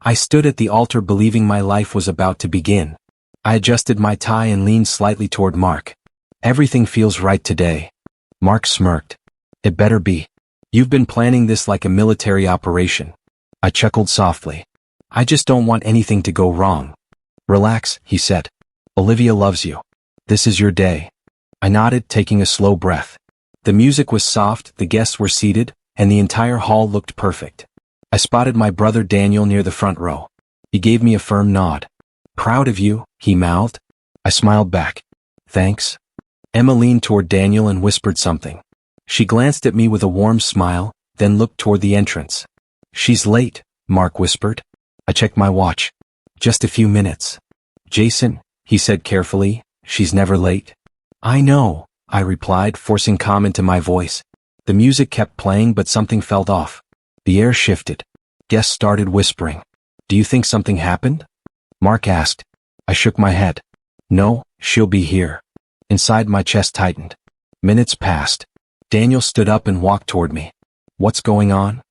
I stood at the altar believing my life was about to begin. I adjusted my tie and leaned slightly toward Mark. Everything feels right today. Mark smirked. It better be. You've been planning this like a military operation. I chuckled softly. I just don't want anything to go wrong. Relax, he said. Olivia loves you. This is your day. I nodded, taking a slow breath. The music was soft, the guests were seated, and the entire hall looked perfect. I spotted my brother Daniel near the front row. He gave me a firm nod. Proud of you, he mouthed. I smiled back. Thanks. Emma leaned toward Daniel and whispered something. She glanced at me with a warm smile, then looked toward the entrance. She's late, Mark whispered. I checked my watch. Just a few minutes. Jason, he said carefully, she's never late. I know, I replied, forcing calm into my voice. The music kept playing, but something felt off. The air shifted. Guests started whispering. Do you think something happened? Mark asked. I shook my head. No, she'll be here. Inside my chest tightened. Minutes passed. Daniel stood up and walked toward me. What's going on?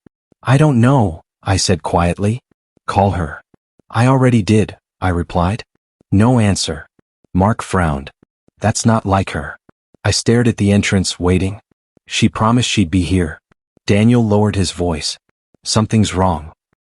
I don't know, I said quietly. Call her. I already did, I replied. No answer. Mark frowned. That's not like her. I stared at the entrance, waiting. She promised she'd be here. Daniel lowered his voice. Something's wrong.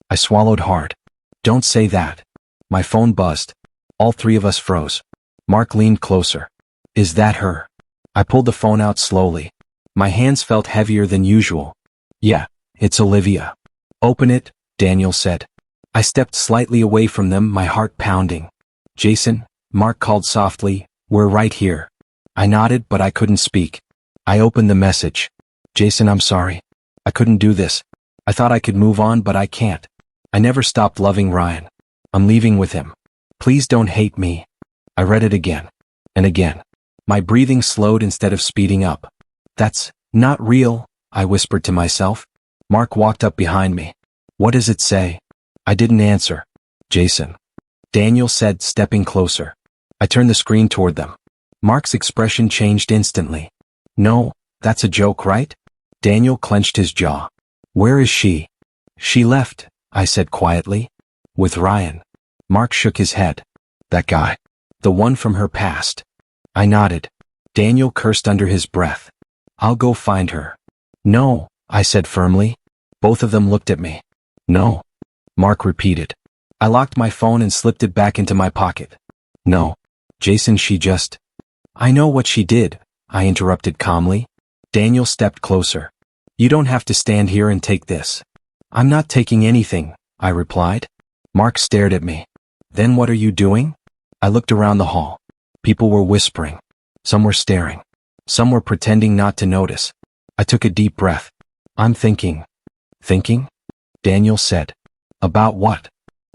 I swallowed hard. Don't say that. My phone buzzed. All three of us froze. Mark leaned closer. Is that her? I pulled the phone out slowly. My hands felt heavier than usual. Yeah, it's Olivia. Open it, Daniel said. I stepped slightly away from them, my heart pounding. Jason, Mark called softly, we're right here. I nodded, but I couldn't speak. I opened the message. Jason, I'm sorry. I couldn't do this. I thought I could move on, but I can't. I never stopped loving Ryan. I'm leaving with him. Please don't hate me. I read it again. And again. My breathing slowed instead of speeding up. That's not real, I whispered to myself. Mark walked up behind me. What does it say? I didn't answer. Jason. Daniel said, stepping closer. I turned the screen toward them. Mark's expression changed instantly. No, that's a joke, right? Daniel clenched his jaw. Where is she? She left, I said quietly. With Ryan. Mark shook his head. That guy. The one from her past. I nodded. Daniel cursed under his breath. I'll go find her. No, I said firmly. Both of them looked at me. No. Mark repeated. I locked my phone and slipped it back into my pocket. No. Jason, she just... I know what she did, I interrupted calmly. Daniel stepped closer. You don't have to stand here and take this. I'm not taking anything, I replied. Mark stared at me. Then what are you doing? I looked around the hall. People were whispering. Some were staring. Some were pretending not to notice. I took a deep breath. I'm thinking. Thinking? Daniel said. About what?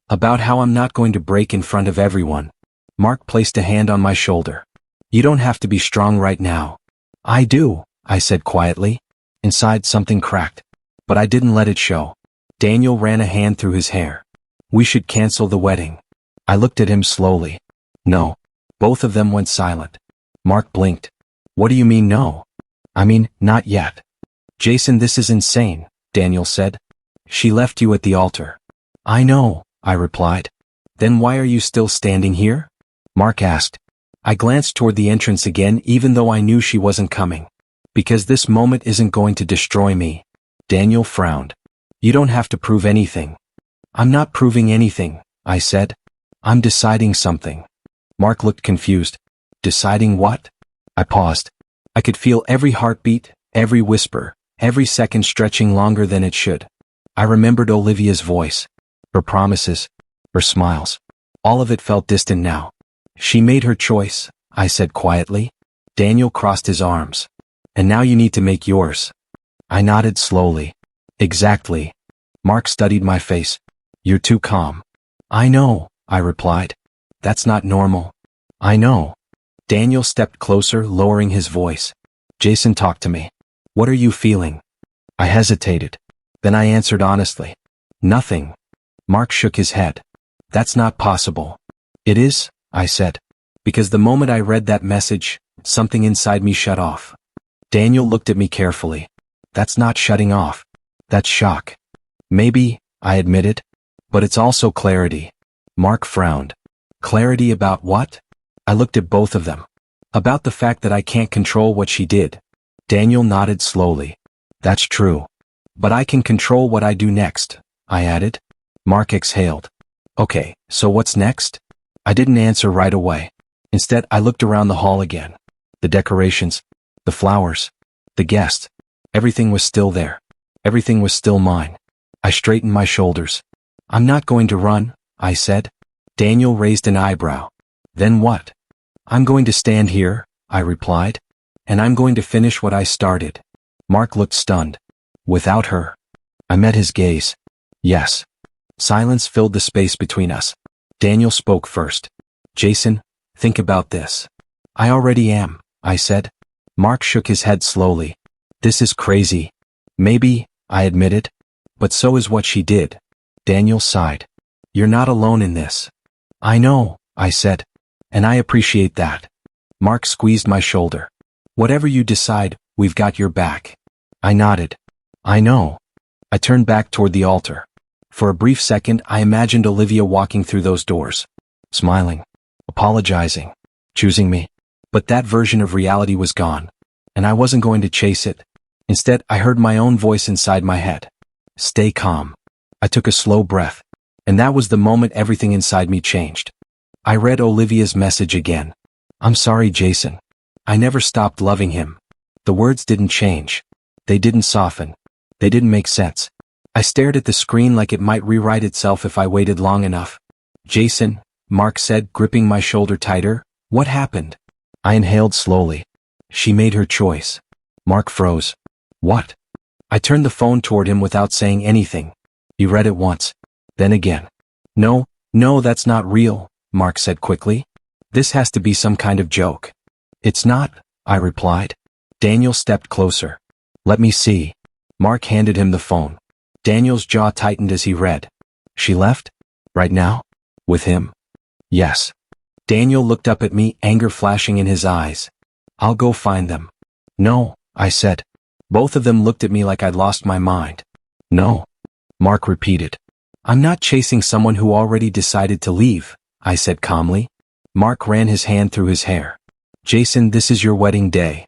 About how I'm not going to break in front of everyone. Mark placed a hand on my shoulder. You don't have to be strong right now. I do, I said quietly. Inside something cracked. But I didn't let it show. Daniel ran a hand through his hair. We should cancel the wedding. I looked at him slowly. No. Both of them went silent. Mark blinked. What do you mean no? I mean, not yet. Jason, this is insane, Daniel said. She left you at the altar. I know, I replied. Then why are you still standing here? Mark asked. I glanced toward the entrance again, even though I knew she wasn't coming. Because this moment isn't going to destroy me. Daniel frowned. You don't have to prove anything. I'm not proving anything, I said. I'm deciding something. Mark looked confused. Deciding what? I paused. I could feel every heartbeat, every whisper, every second stretching longer than it should. I remembered Olivia's voice, her promises, her smiles. All of it felt distant now. She made her choice, I said quietly. Daniel crossed his arms. And now you need to make yours. I nodded slowly. Exactly. Mark studied my face. You're too calm. I know, I replied. That's not normal. I know. Daniel stepped closer, lowering his voice. Jason, talk to me. What are you feeling? I hesitated. Then I answered honestly. Nothing. Mark shook his head. That's not possible. It is, I said. Because the moment I read that message, something inside me shut off. Daniel looked at me carefully. That's not shutting off. That's shock. Maybe, I admitted. But it's also clarity. Mark frowned. Clarity about what? I looked at both of them. About the fact that I can't control what she did. Daniel nodded slowly. That's true. But I can control what I do next, I added. Mark exhaled. Okay, so what's next? I didn't answer right away. Instead, I looked around the hall again. The decorations, the flowers, the guests. Everything was still there. Everything was still mine. I straightened my shoulders. I'm not going to run, I said. Daniel raised an eyebrow. Then what? I'm going to stand here, I replied. And I'm going to finish what I started. Mark looked stunned. Without her. I met his gaze. Yes. Silence filled the space between us. Daniel spoke first. Jason, think about this. I already am, I said. Mark shook his head slowly. This is crazy. Maybe, I admitted. But so is what she did. Daniel sighed. You're not alone in this. I know, I said. And I appreciate that. Mark squeezed my shoulder. Whatever you decide, we've got your back. I nodded. I know. I turned back toward the altar. For a brief second, I imagined Olivia walking through those doors. Smiling. Apologizing. Choosing me. But that version of reality was gone. And I wasn't going to chase it. Instead, I heard my own voice inside my head. Stay calm. I took a slow breath. And that was the moment everything inside me changed. I read Olivia's message again. I'm sorry, Jason. I never stopped loving him. The words didn't change. They didn't soften. They didn't make sense. I stared at the screen like it might rewrite itself if I waited long enough. Jason, Mark said, gripping my shoulder tighter, what happened? I inhaled slowly. She made her choice. Mark froze. What? I turned the phone toward him without saying anything. He read it once. Then again. No, that's not real, Mark said quickly. This has to be some kind of joke. It's not, I replied. Daniel stepped closer. Let me see. Mark handed him the phone. Daniel's jaw tightened as he read. She left? Right now? With him? Yes. Daniel looked up at me, anger flashing in his eyes. I'll go find them. No, I said. Both of them looked at me like I'd lost my mind. No. Mark repeated. I'm not chasing someone who already decided to leave, I said calmly. Mark ran his hand through his hair. Jason, this is your wedding day.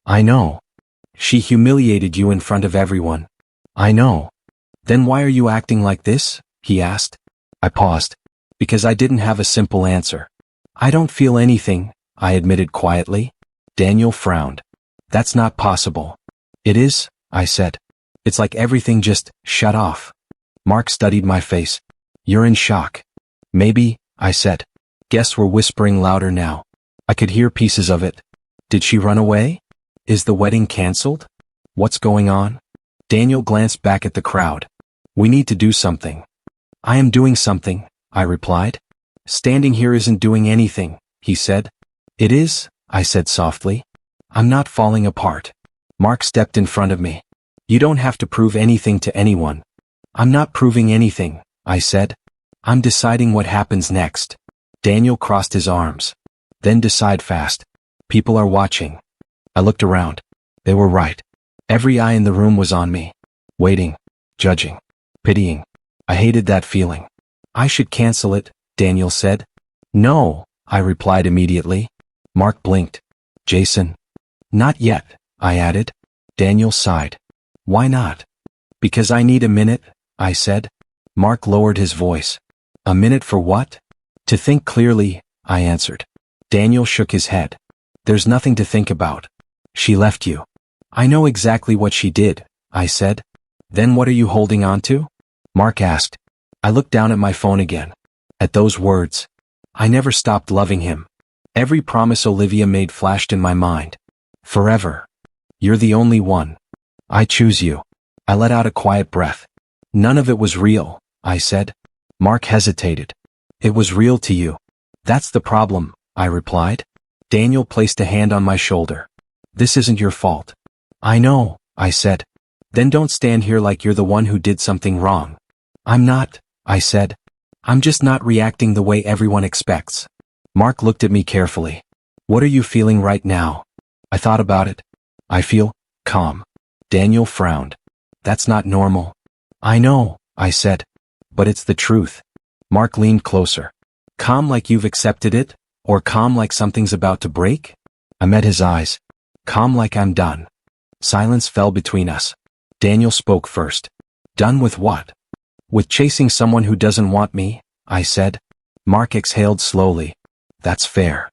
I know. She humiliated you in front of everyone. I know. Then why are you acting like this? He asked. I paused. Because I didn't have a simple answer. I don't feel anything, I admitted quietly. Daniel frowned. That's not possible. It is, I said. It's like everything just shut off. Mark studied my face. You're in shock. Maybe, I said. Guests were whispering louder now. I could hear pieces of it. Did she run away? Is the wedding canceled? What's going on? Daniel glanced back at the crowd. We need to do something. I am doing something, I replied. Standing here isn't doing anything, he said. It is, I said softly. I'm not falling apart. Mark stepped in front of me. You don't have to prove anything to anyone. I'm not proving anything, I said. I'm deciding what happens next. Daniel crossed his arms. Then decide fast. People are watching. I looked around. They were right. Every eye in the room was on me. Waiting. Judging. Pitying. I hated that feeling. I should cancel it, Daniel said. No, I replied immediately. Mark blinked. Jason. Not yet, I added. Daniel sighed. Why not? Because I need a minute, I said. Mark lowered his voice. A minute for what? To think clearly, I answered. Daniel shook his head. There's nothing to think about. She left you. I know exactly what she did, I said. Then what are you holding on to? Mark asked. I looked down at my phone again. At those words. I never stopped loving him. Every promise Olivia made flashed in my mind. Forever. You're the only one. I choose you. I let out a quiet breath. None of it was real, I said. Mark hesitated. It was real to you. That's the problem, I replied. Daniel placed a hand on my shoulder. This isn't your fault. I know, I said. Then don't stand here like you're the one who did something wrong. I'm not, I said. I'm just not reacting the way everyone expects. Mark looked at me carefully. What are you feeling right now? I thought about it. I feel calm. Daniel frowned. That's not normal. I know, I said. But it's the truth. Mark leaned closer. Calm like you've accepted it, or calm like something's about to break? I met his eyes. Calm like I'm done. Silence fell between us. Daniel spoke first. Done with what? With chasing someone who doesn't want me, I said. Mark exhaled slowly. That's fair.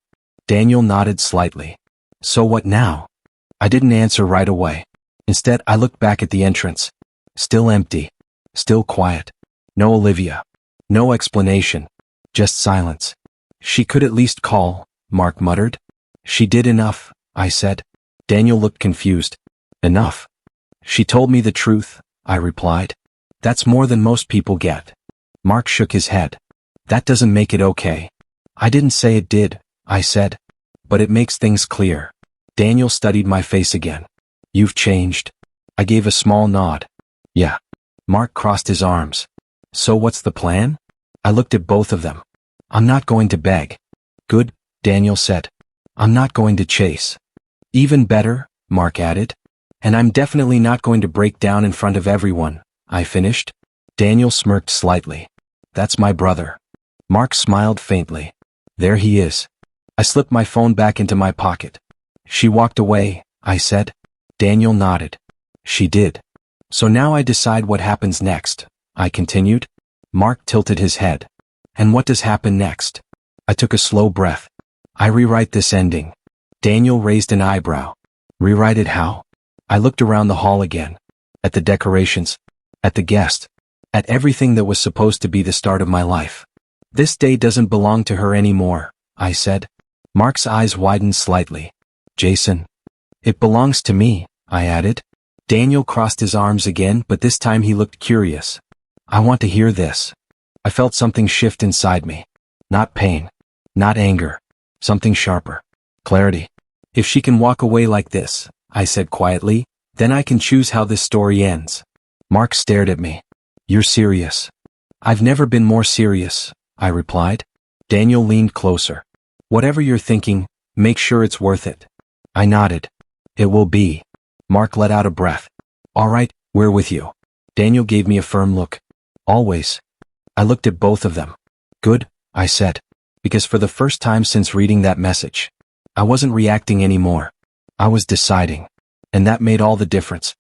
Daniel nodded slightly. So what now? I didn't answer right away. Instead, I looked back at the entrance. Still empty. Still quiet. No Olivia. No explanation. Just silence. She could at least call, Mark muttered. She did enough, I said. Daniel looked confused. Enough. She told me the truth, I replied. That's more than most people get. Mark shook his head. That doesn't make it okay. I didn't say it did, I said. But it makes things clear. Daniel studied my face again. You've changed. I gave a small nod. Yeah. Mark crossed his arms. So what's the plan? I looked at both of them. I'm not going to beg. Good, Daniel said. I'm not going to chase. Even better, Mark added. And I'm definitely not going to break down in front of everyone, I finished. Daniel smirked slightly. That's my brother. Mark smiled faintly. There he is. I slipped my phone back into my pocket. She walked away, I said. Daniel nodded. She did. So now I decide what happens next, I continued. Mark tilted his head. And what does happen next? I took a slow breath. I rewrite this ending. Daniel raised an eyebrow. Rewrite it how? I looked around the hall again. At the decorations. At the guest. At everything that was supposed to be the start of my life. This day doesn't belong to her anymore, I said. Mark's eyes widened slightly. Jason. It belongs to me, I added. Daniel crossed his arms again, but this time he looked curious. I want to hear this. I felt something shift inside me. Not pain. Not anger. Something sharper. Clarity. If she can walk away like this, I said quietly, then I can choose how this story ends. Mark stared at me. You're serious. I've never been more serious, I replied. Daniel leaned closer. Whatever you're thinking, make sure it's worth it. I nodded. It will be. Mark let out a breath. All right, we're with you. Daniel gave me a firm look. Always. I looked at both of them. Good, I said. Because for the first time since reading that message, I wasn't reacting anymore. I was deciding. And that made all the difference.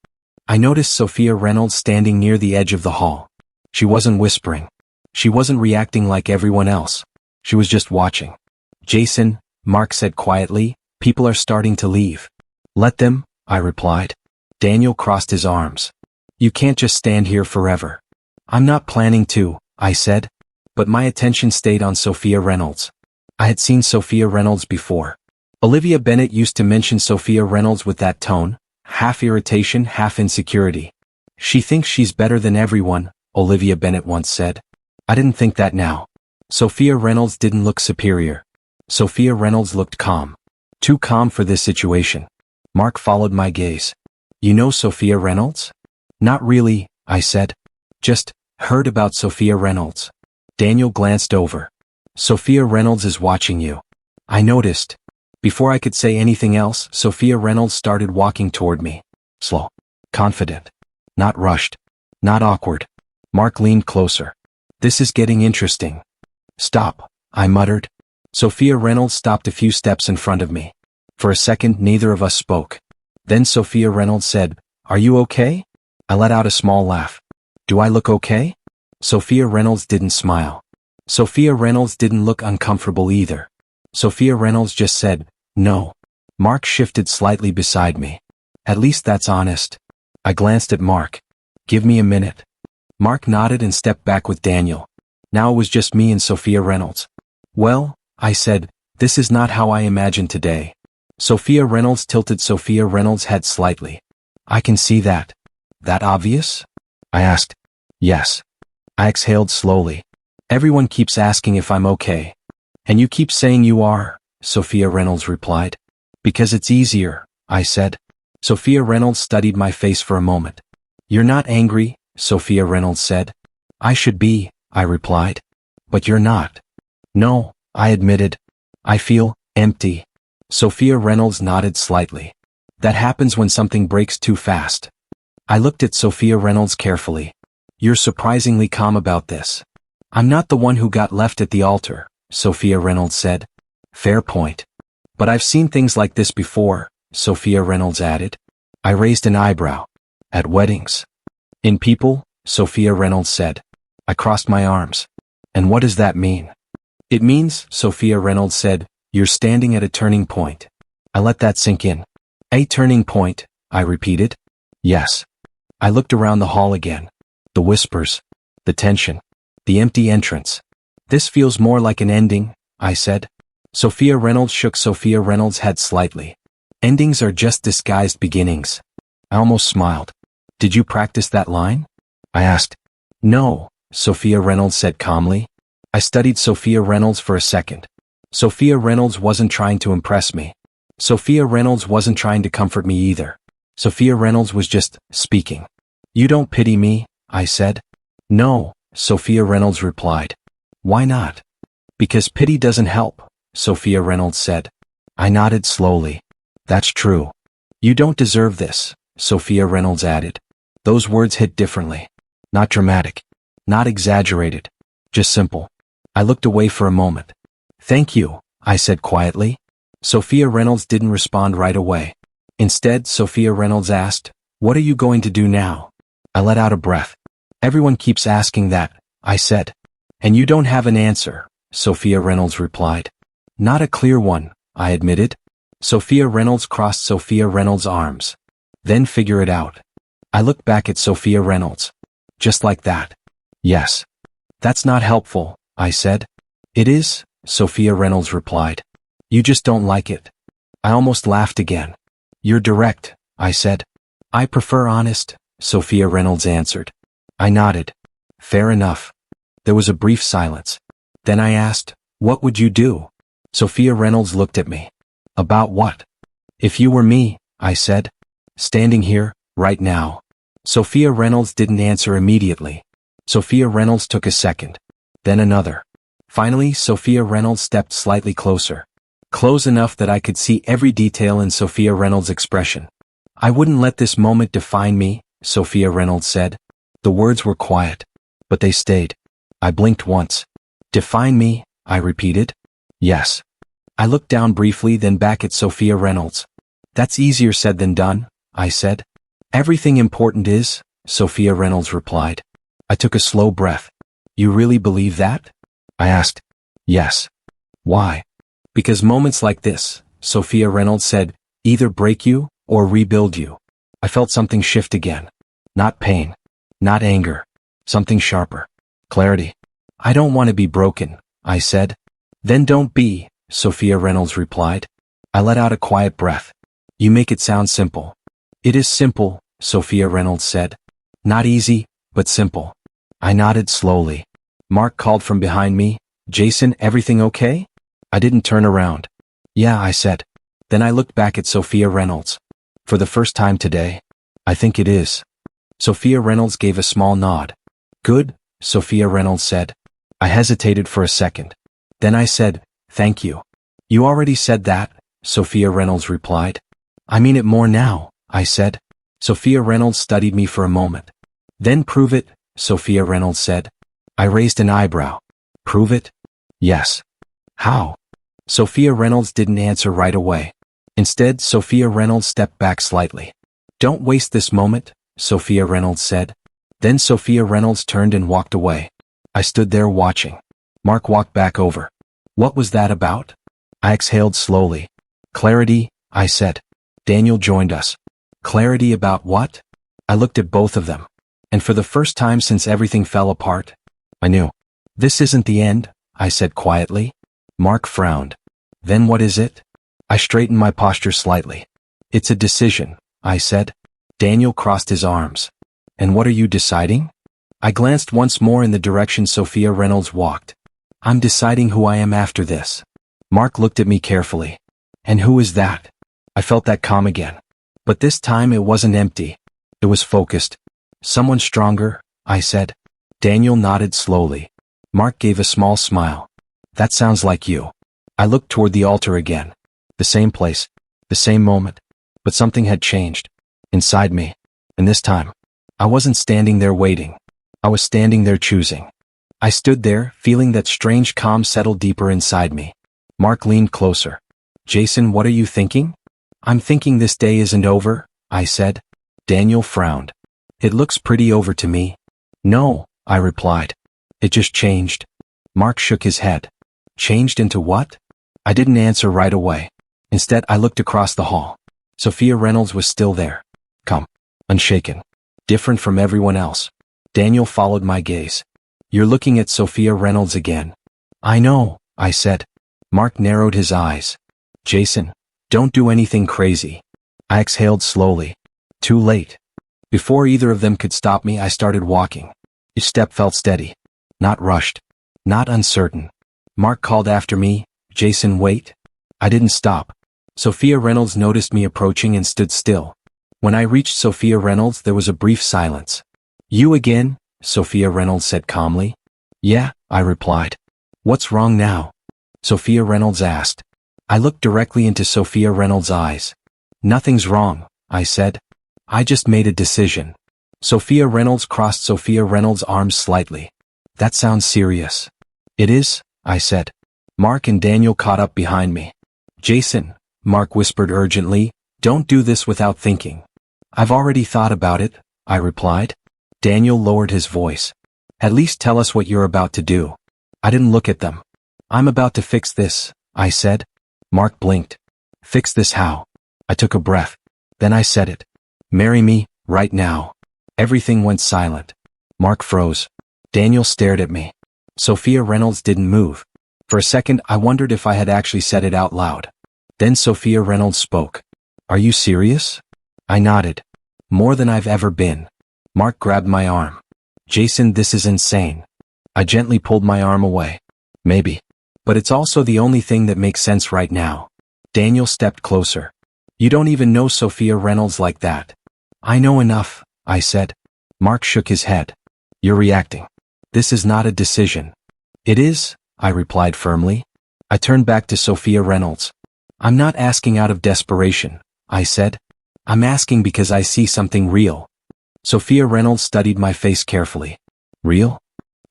I noticed Sophia Reynolds standing near the edge of the hall. She wasn't whispering. She wasn't reacting like everyone else. She was just watching. Jason, Mark said quietly, people are starting to leave. Let them, I replied. Daniel crossed his arms. You can't just stand here forever. I'm not planning to, I said. But my attention stayed on Sophia Reynolds. I had seen Sophia Reynolds before. Olivia Bennet used to mention Sophia Reynolds with that tone, half irritation, half insecurity. She thinks she's better than everyone, Olivia Bennet once said. I didn't think that now. Sophia Reynolds didn't look superior. Sophia Reynolds looked calm. Too calm for this situation. Mark followed my gaze. You know Sophia Reynolds? Not really, I said. Just heard about Sophia Reynolds. Daniel glanced over. Sophia Reynolds is watching you. I noticed. Before I could say anything else, Sophia Reynolds started walking toward me. Slow. Confident. Not rushed. Not awkward. Mark leaned closer. This is getting interesting. Stop, I muttered. Sophia Reynolds stopped a few steps in front of me. For a second, neither of us spoke. Then Sophia Reynolds said, Are you okay? I let out a small laugh. Do I look okay? Sophia Reynolds didn't smile. Sophia Reynolds didn't look uncomfortable either. Sophia Reynolds just said, No. Mark shifted slightly beside me. At least that's honest. I glanced at Mark. Give me a minute. Mark nodded and stepped back with Daniel. Now it was just me and Sophia Reynolds. Well, I said, this is not how I imagined today. Sophia Reynolds tilted Sophia Reynolds' head slightly. I can see that. That obvious? I asked. Yes. I exhaled slowly. Everyone keeps asking if I'm okay. And you keep saying you are, Sophia Reynolds replied. Because it's easier, I said. Sophia Reynolds studied my face for a moment. You're not angry, Sophia Reynolds said. I should be, I replied. But you're not. No, I admitted. I feel empty. Sophia Reynolds nodded slightly. That happens when something breaks too fast. I looked at Sophia Reynolds carefully. You're surprisingly calm about this. I'm not the one who got left at the altar, Sophia Reynolds said. Fair point. But I've seen things like this before, Sophia Reynolds added. I raised an eyebrow. At weddings. In people, Sophia Reynolds said. I crossed my arms. And what does that mean? It means, Sophia Reynolds said, you're standing at a turning point. I let that sink in. A turning point, I repeated. Yes. I looked around the hall again. The whispers. The tension. The empty entrance. This feels more like an ending, I said. Sophia Reynolds shook Sophia Reynolds' head slightly. Endings are just disguised beginnings. I almost smiled. Did you practice that line? I asked. No, Sophia Reynolds said calmly. I studied Sophia Reynolds for a second. Sophia Reynolds wasn't trying to impress me. Sophia Reynolds wasn't trying to comfort me either. Sophia Reynolds was just speaking. You don't pity me, I said. No, Sophia Reynolds replied. Why not? Because pity doesn't help, Sophia Reynolds said. I nodded slowly. That's true. You don't deserve this, Sophia Reynolds added. Those words hit differently. Not dramatic. Not exaggerated. Just simple. I looked away for a moment. Thank you, I said quietly. Sophia Reynolds didn't respond right away. Instead, Sophia Reynolds asked, What are you going to do now? I let out a breath. Everyone keeps asking that, I said. And you don't have an answer, Sophia Reynolds replied. Not a clear one, I admitted. Sophia Reynolds crossed Sophia Reynolds' arms. Then figure it out. I looked back at Sophia Reynolds. Just like that. Yes. That's not helpful, I said. It is, Sophia Reynolds replied. You just don't like it. I almost laughed again. You're direct, I said. I prefer honest, Sophia Reynolds answered. I nodded. Fair enough. There was a brief silence. Then I asked, What would you do? Sophia Reynolds looked at me. About what? If you were me, I said. Standing here, right now. Sophia Reynolds didn't answer immediately. Sophia Reynolds took a second. Then another. Finally, Sophia Reynolds stepped slightly closer. Close enough that I could see every detail in Sophia Reynolds' expression. I wouldn't let this moment define me, Sophia Reynolds said. The words were quiet. But they stayed. I blinked once. Define me, I repeated. Yes. I looked down briefly, then back at Sophia Reynolds. That's easier said than done, I said. Everything important is, Sophia Reynolds replied. I took a slow breath. You really believe that? I asked. Yes. Why? Because moments like this, Sophia Reynolds said, either break you or rebuild you. I felt something shift again. Not pain. Not anger. Something sharper. Clarity. I don't want to be broken, I said. Then don't be, Sophia Reynolds replied. I let out a quiet breath. You make it sound simple. It is simple, Sophia Reynolds said. Not easy, but simple. I nodded slowly. Mark called from behind me, Jason, everything okay? I didn't turn around. Yeah, I said. Then I looked back at Sophia Reynolds. For the first time today. I think it is. Sophia Reynolds gave a small nod. Good, Sophia Reynolds said. I hesitated for a second. Then I said, thank you. You already said that, Sophia Reynolds replied. I mean it more now, I said. Sophia Reynolds studied me for a moment. Then prove it, Sophia Reynolds said. I raised an eyebrow. Prove it? Yes. How? Sophia Reynolds didn't answer right away. Instead, Sophia Reynolds stepped back slightly. Don't waste this moment, Sophia Reynolds said. Then Sophia Reynolds turned and walked away. I stood there watching. Mark walked back over. What was that about? I exhaled slowly. Clarity, I said. Daniel joined us. Clarity about what? I looked at both of them. And for the first time since everything fell apart, I knew. This isn't the end, I said quietly. Mark frowned. Then what is it? I straightened my posture slightly. It's a decision, I said. Daniel crossed his arms. And what are you deciding? I glanced once more in the direction Sophia Reynolds walked. I'm deciding who I am after this. Mark looked at me carefully. And who is that? I felt that calm again. But this time it wasn't empty. It was focused. Someone stronger, I said. Daniel nodded slowly. Mark gave a small smile. That sounds like you. I looked toward the altar again. The same place. The same moment. But something had changed. Inside me. And this time, I wasn't standing there waiting. I was standing there choosing. I stood there, feeling that strange calm settle deeper inside me. Mark leaned closer. Jason, what are you thinking? I'm thinking this day isn't over, I said. Daniel frowned. It looks pretty over to me. No, I replied. It just changed. Mark shook his head. Changed into what? I didn't answer right away. Instead, I looked across the hall. Sophia Reynolds was still there. Calm, unshaken, different from everyone else. Daniel followed my gaze. You're looking at Sophia Reynolds again. I know, I said. Mark narrowed his eyes. Jason, don't do anything crazy. I exhaled slowly. Too late. Before either of them could stop me, I started walking. Each step felt steady. Not rushed. Not uncertain. Mark called after me, Jason, wait. I didn't stop. Sophia Reynolds noticed me approaching and stood still. When I reached Sophia Reynolds, there was a brief silence. You again? Sophia Reynolds said calmly. Yeah, I replied. What's wrong now? Sophia Reynolds asked. I looked directly into Sophia Reynolds' eyes. Nothing's wrong, I said. I just made a decision. Sophia Reynolds crossed Sophia Reynolds' arms slightly. That sounds serious. It is, I said. Mark and Daniel caught up behind me. Jason, Mark whispered urgently, don't do this without thinking. I've already thought about it, I replied. Daniel lowered his voice. At least tell us what you're about to do. I didn't look at them. I'm about to fix this, I said. Mark blinked. Fix this how? I took a breath. Then I said it. Marry me, right now. Everything went silent. Mark froze. Daniel stared at me. Sophia Reynolds didn't move. For a second, I wondered if I had actually said it out loud. Then Sophia Reynolds spoke. Are you serious? I nodded. More than I've ever been. Mark grabbed my arm. Jason, this is insane. I gently pulled my arm away. Maybe. But it's also the only thing that makes sense right now. Daniel stepped closer. You don't even know Sophia Reynolds like that. I know enough, I said. Mark shook his head. You're reacting. This is not a decision. It is, I replied firmly. I turned back to Sophia Reynolds. I'm not asking out of desperation, I said. I'm asking because I see something real. Sophia Reynolds studied my face carefully. Real?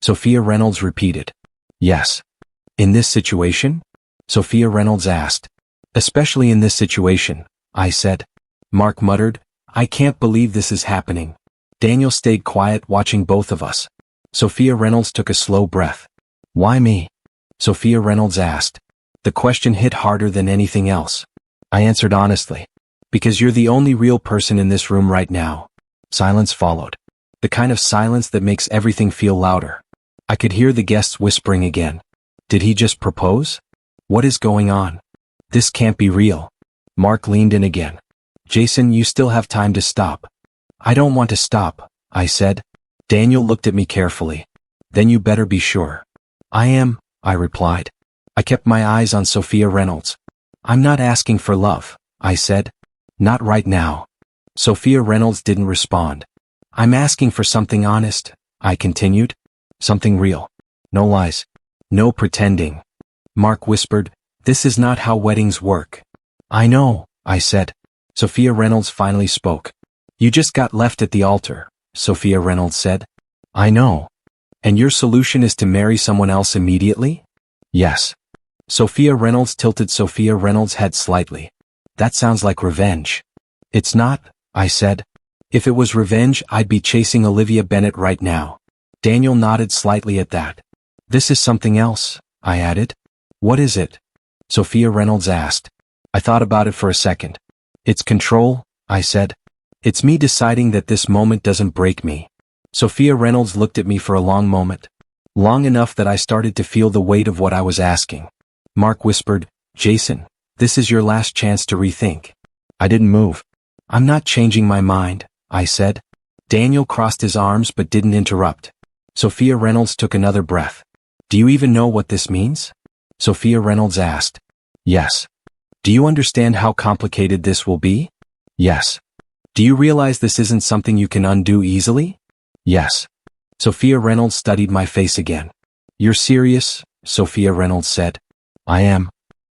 Sophia Reynolds repeated. Yes. In this situation? Sophia Reynolds asked. Especially in this situation, I said. Mark muttered, I can't believe this is happening. Daniel stayed quiet, watching both of us. Sophia Reynolds took a slow breath. Why me? Sophia Reynolds asked. The question hit harder than anything else. I answered honestly. Because you're the only real person in this room right now. Silence followed. The kind of silence that makes everything feel louder. I could hear the guests whispering again. Did he just propose? What is going on? This can't be real. Mark leaned in again. Jason, you still have time to stop. I don't want to stop, I said. Daniel looked at me carefully. Then you better be sure. I am, I replied. I kept my eyes on Sophia Reynolds. I'm not asking for love, I said. Not right now. Sophia Reynolds didn't respond. I'm asking for something honest, I continued. Something real. No lies. No pretending. Mark whispered, this is not how weddings work. I know, I said. Sophia Reynolds finally spoke. You just got left at the altar, Sophia Reynolds said. I know. And your solution is to marry someone else immediately? Yes. Sophia Reynolds tilted Sophia Reynolds' head slightly. That sounds like revenge. It's not, I said. If it was revenge, I'd be chasing Olivia Bennet right now. Daniel nodded slightly at that. This is something else, I added. What is it? Sophia Reynolds asked. I thought about it for a second. It's control, I said. It's me deciding that this moment doesn't break me. Sophia Reynolds looked at me for a long moment. Long enough that I started to feel the weight of what I was asking. Mark whispered, Jason, this is your last chance to rethink. I didn't move. I'm not changing my mind, I said. Daniel crossed his arms but didn't interrupt. Sophia Reynolds took another breath. Do you even know what this means? Sophia Reynolds asked. Yes. Do you understand how complicated this will be? Yes. Do you realize this isn't something you can undo easily? Yes. Sophia Reynolds studied my face again. You're serious? Sophia Reynolds said. I am.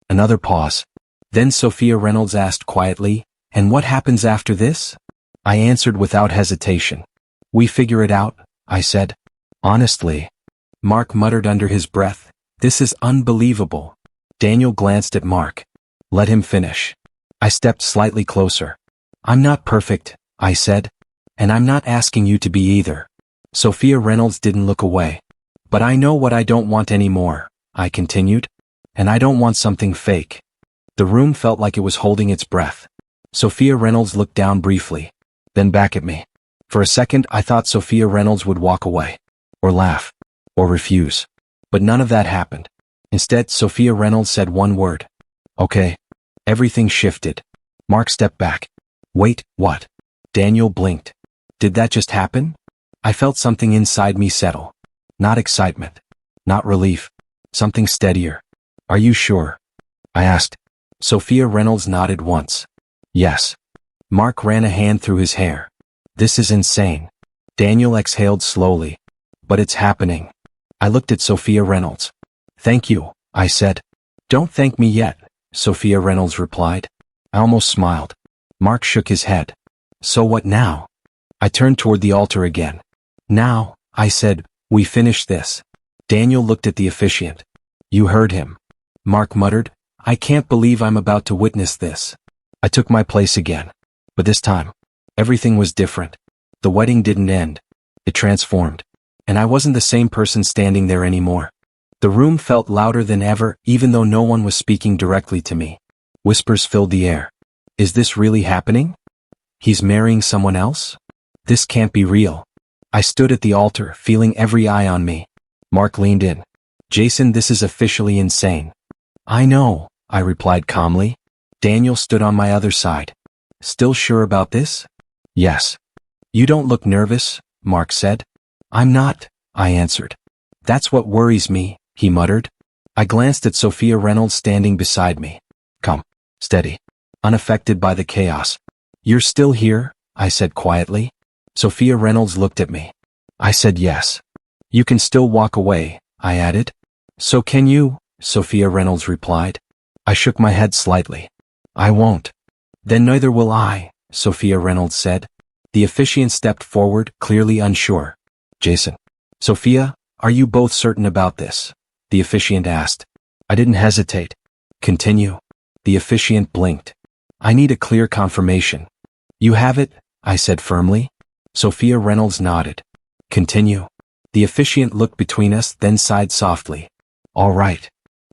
Another pause. Then Sophia Reynolds asked quietly, and what happens after this? I answered without hesitation. We figure it out, I said. Honestly, Mark muttered under his breath, this is unbelievable. Daniel glanced at Mark. Let him finish. I stepped slightly closer. I'm not perfect, I said. And I'm not asking you to be either. Sophia Reynolds didn't look away. But I know what I don't want anymore, I continued. And I don't want something fake. The room felt like it was holding its breath. Sophia Reynolds looked down briefly, then back at me. For a second I thought Sophia Reynolds would walk away, or laugh, or refuse. But none of that happened. Instead, Sophia Reynolds said one word. Okay. Everything shifted. Mark stepped back. Wait, what? Daniel blinked. Did that just happen? I felt something inside me settle. Not excitement. Not relief. Something steadier. Are you sure? I asked. Sophia Reynolds nodded once. Yes. Mark ran a hand through his hair. This is insane. Daniel exhaled slowly. But it's happening. I looked at Sophia Reynolds. Thank you, I said. Don't thank me yet, Sophia Reynolds replied. I almost smiled. Mark shook his head. So what now? I turned toward the altar again. Now, I said, we finish this. Daniel looked at the officiant. You heard him. Mark muttered, I can't believe I'm about to witness this. I took my place again. But this time, everything was different. The wedding didn't end. It transformed. And I wasn't the same person standing there anymore. The room felt louder than ever, even though no one was speaking directly to me. Whispers filled the air. Is this really happening? He's marrying someone else? This can't be real. I stood at the altar, feeling every eye on me. Mark leaned in. Jason, this is officially insane. I know, I replied calmly. Daniel stood on my other side. Still sure about this? Yes. You don't look nervous, Mark said. I'm not, I answered. That's what worries me, he muttered. I glanced at Sophia Reynolds standing beside me. Calm, steady, unaffected by the chaos. You're still here, I said quietly. Sophia Reynolds looked at me. I said yes. You can still walk away, I added. So can you, Sophia Reynolds replied. I shook my head slightly. I won't. Then neither will I, Sophia Reynolds said. The officiant stepped forward, clearly unsure. Jason. Sophia, are you both certain about this? The officiant asked. I didn't hesitate. Continue. The officiant blinked. I need a clear confirmation. You have it, I said firmly. Sophia Reynolds nodded. Continue. The officiant looked between us, then sighed softly. All right.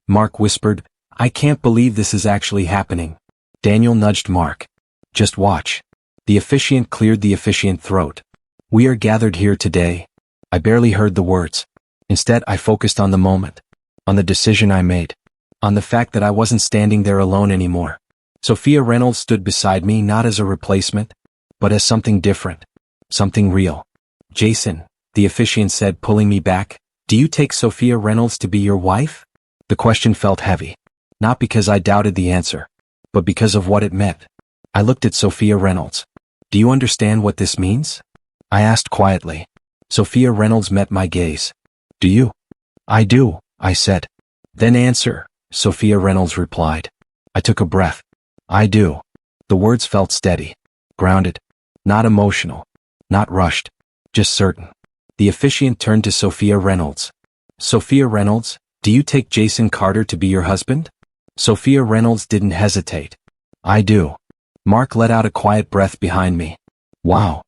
Mark whispered, I can't believe this is actually happening. Daniel nudged Mark. Just watch. The officiant cleared the officiant's throat. We are gathered here today. I barely heard the words. Instead, I focused on the moment. On the decision I made. On the fact that I wasn't standing there alone anymore. Sophia Reynolds stood beside me not as a replacement, but as something different. Something real. Jason, the officiant said, pulling me back, do you take Sophia Reynolds to be your wife? The question felt heavy. Not because I doubted the answer, but because of what it meant. I looked at Sophia Reynolds. Do you understand what this means? I asked quietly. Sophia Reynolds met my gaze. Do you? I do, I said. Then answer, Sophia Reynolds replied. I took a breath. I do. The words felt steady. Grounded. Not emotional. Not rushed. Just certain. The officiant turned to Sophia Reynolds. Sophia Reynolds, do you take Jason Carter to be your husband? Sophia Reynolds didn't hesitate. I do. Mark let out a quiet breath behind me. Wow.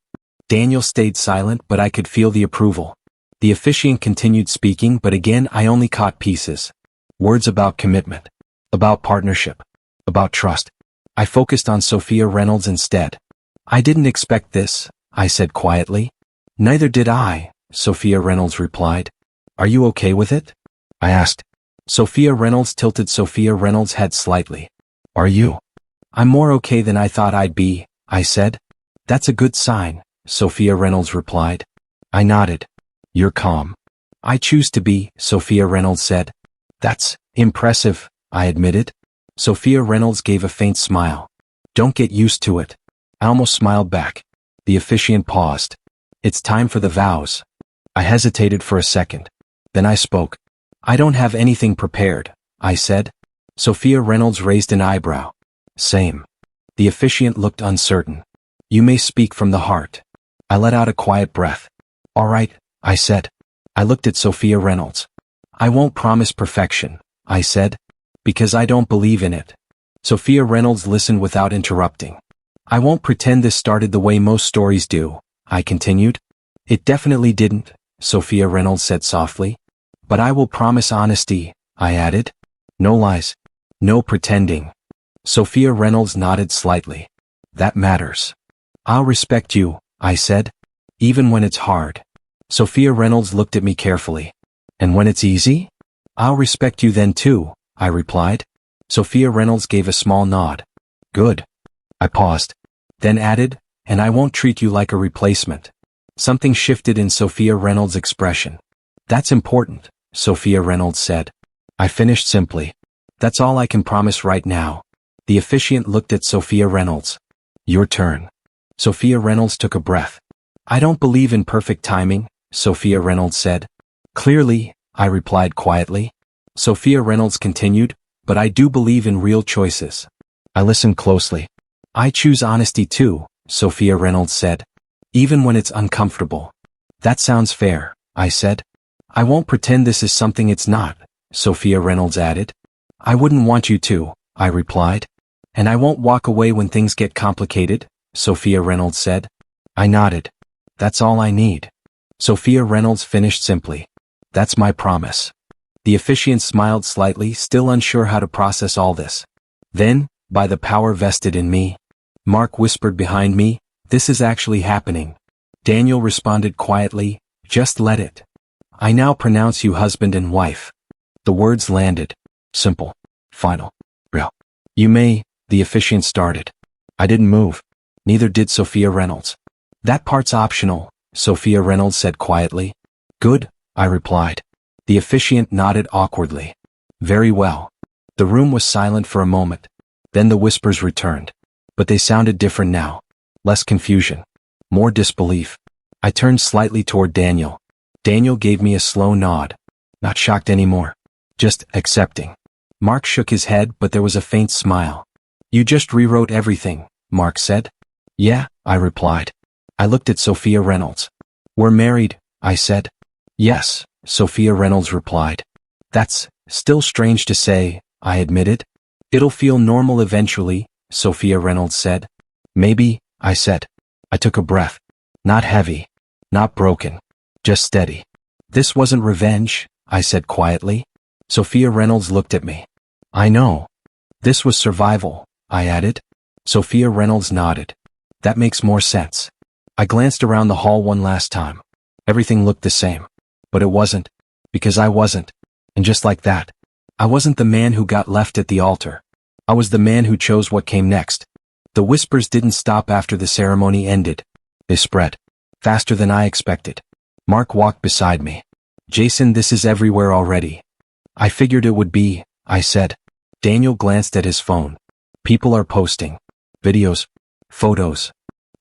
Daniel stayed silent, but I could feel the approval. The officiant continued speaking, but again I only caught pieces. Words about commitment. About partnership. About trust. I focused on Sophia Reynolds instead. I didn't expect this, I said quietly. Neither did I, Sophia Reynolds replied. Are you okay with it? I asked. Sophia Reynolds tilted Sophia Reynolds' head slightly. Are you? I'm more okay than I thought I'd be, I said. That's a good sign, Sophia Reynolds replied. I nodded. You're calm. I choose to be, Sophia Reynolds said. That's impressive, I admitted. Sophia Reynolds gave a faint smile. Don't get used to it. I almost smiled back. The officiant paused. It's time for the vows. I hesitated for a second. Then I spoke. I don't have anything prepared, I said. Sophia Reynolds raised an eyebrow. Same. The officiant looked uncertain. You may speak from the heart. I let out a quiet breath. All right, I said. I looked at Sophia Reynolds. I won't promise perfection, I said, because I don't believe in it. Sophia Reynolds listened without interrupting. I won't pretend this started the way most stories do, I continued. It definitely didn't, Sophia Reynolds said softly. But I will promise honesty, I added. No lies. No pretending. Sophia Reynolds nodded slightly. That matters. I'll respect you, I said. Even when it's hard. Sophia Reynolds looked at me carefully. And when it's easy? I'll respect you then too, I replied. Sophia Reynolds gave a small nod. Good. I paused. Then added, and I won't treat you like a replacement. Something shifted in Sophia Reynolds' expression. That's important, Sophia Reynolds said. I finished simply. That's all I can promise right now. The officiant looked at Sophia Reynolds. Your turn. Sophia Reynolds took a breath. I don't believe in perfect timing, Sophia Reynolds said. Clearly, I replied quietly. Sophia Reynolds continued, but I do believe in real choices. I listened closely. I choose honesty too, Sophia Reynolds said. Even when it's uncomfortable. That sounds fair, I said. I won't pretend this is something it's not, Sophia Reynolds added. I wouldn't want you to, I replied. And I won't walk away when things get complicated, Sophia Reynolds said. I nodded. That's all I need. Sophia Reynolds finished simply. That's my promise. The officiant smiled slightly, still unsure how to process all this. Then, by the power vested in me, Mark whispered behind me, this is actually happening. Daniel responded quietly, just let it. I now pronounce you husband and wife. The words landed. Simple. Final. Real. You may, the officiant started. I didn't move. Neither did Sophia Reynolds. That part's optional, Sophia Reynolds said quietly. Good, I replied. The officiant nodded awkwardly. Very well. The room was silent for a moment. Then the whispers returned. But they sounded different now. Less confusion. More disbelief. I turned slightly toward Daniel. Daniel gave me a slow nod. Not shocked anymore. Just accepting. Mark shook his head, but there was a faint smile. You just rewrote everything, Mark said. Yeah, I replied. I looked at Sophia Reynolds. We're married, I said. Yes, Sophia Reynolds replied. That's still strange to say, I admitted. It'll feel normal eventually, Sophia Reynolds said. Maybe, I said. I took a breath. Not heavy. Not broken. Just steady. This wasn't revenge, I said quietly. Sophia Reynolds looked at me. I know. This was survival, I added. Sophia Reynolds nodded. That makes more sense. I glanced around the hall one last time. Everything looked the same. But it wasn't. Because I wasn't. And just like that, I wasn't the man who got left at the altar. I was the man who chose what came next. The whispers didn't stop after the ceremony ended. They spread. Faster than I expected. Mark walked beside me. Jason, this is everywhere already. I figured it would be, I said. Daniel glanced at his phone. People are posting. Videos. Photos.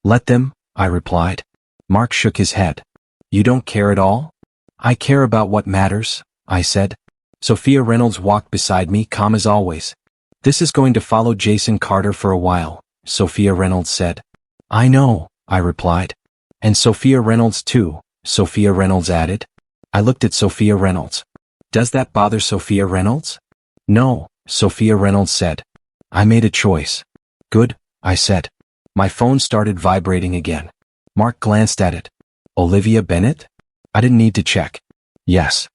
Let them, I replied. Mark shook his head. You don't care at all? I care about what matters, I said. Sophia Reynolds walked beside me, calm as always. This is going to follow Jason Carter for a while, Sophia Reynolds said. I know, I replied. And Sophia Reynolds too, Sophia Reynolds added. I looked at Sophia Reynolds. Does that bother Sophia Reynolds? No, Sophia Reynolds said. I made a choice. Good, I said. My phone started vibrating again. Mark glanced at it. Olivia Bennett? I didn't need to check. Yes.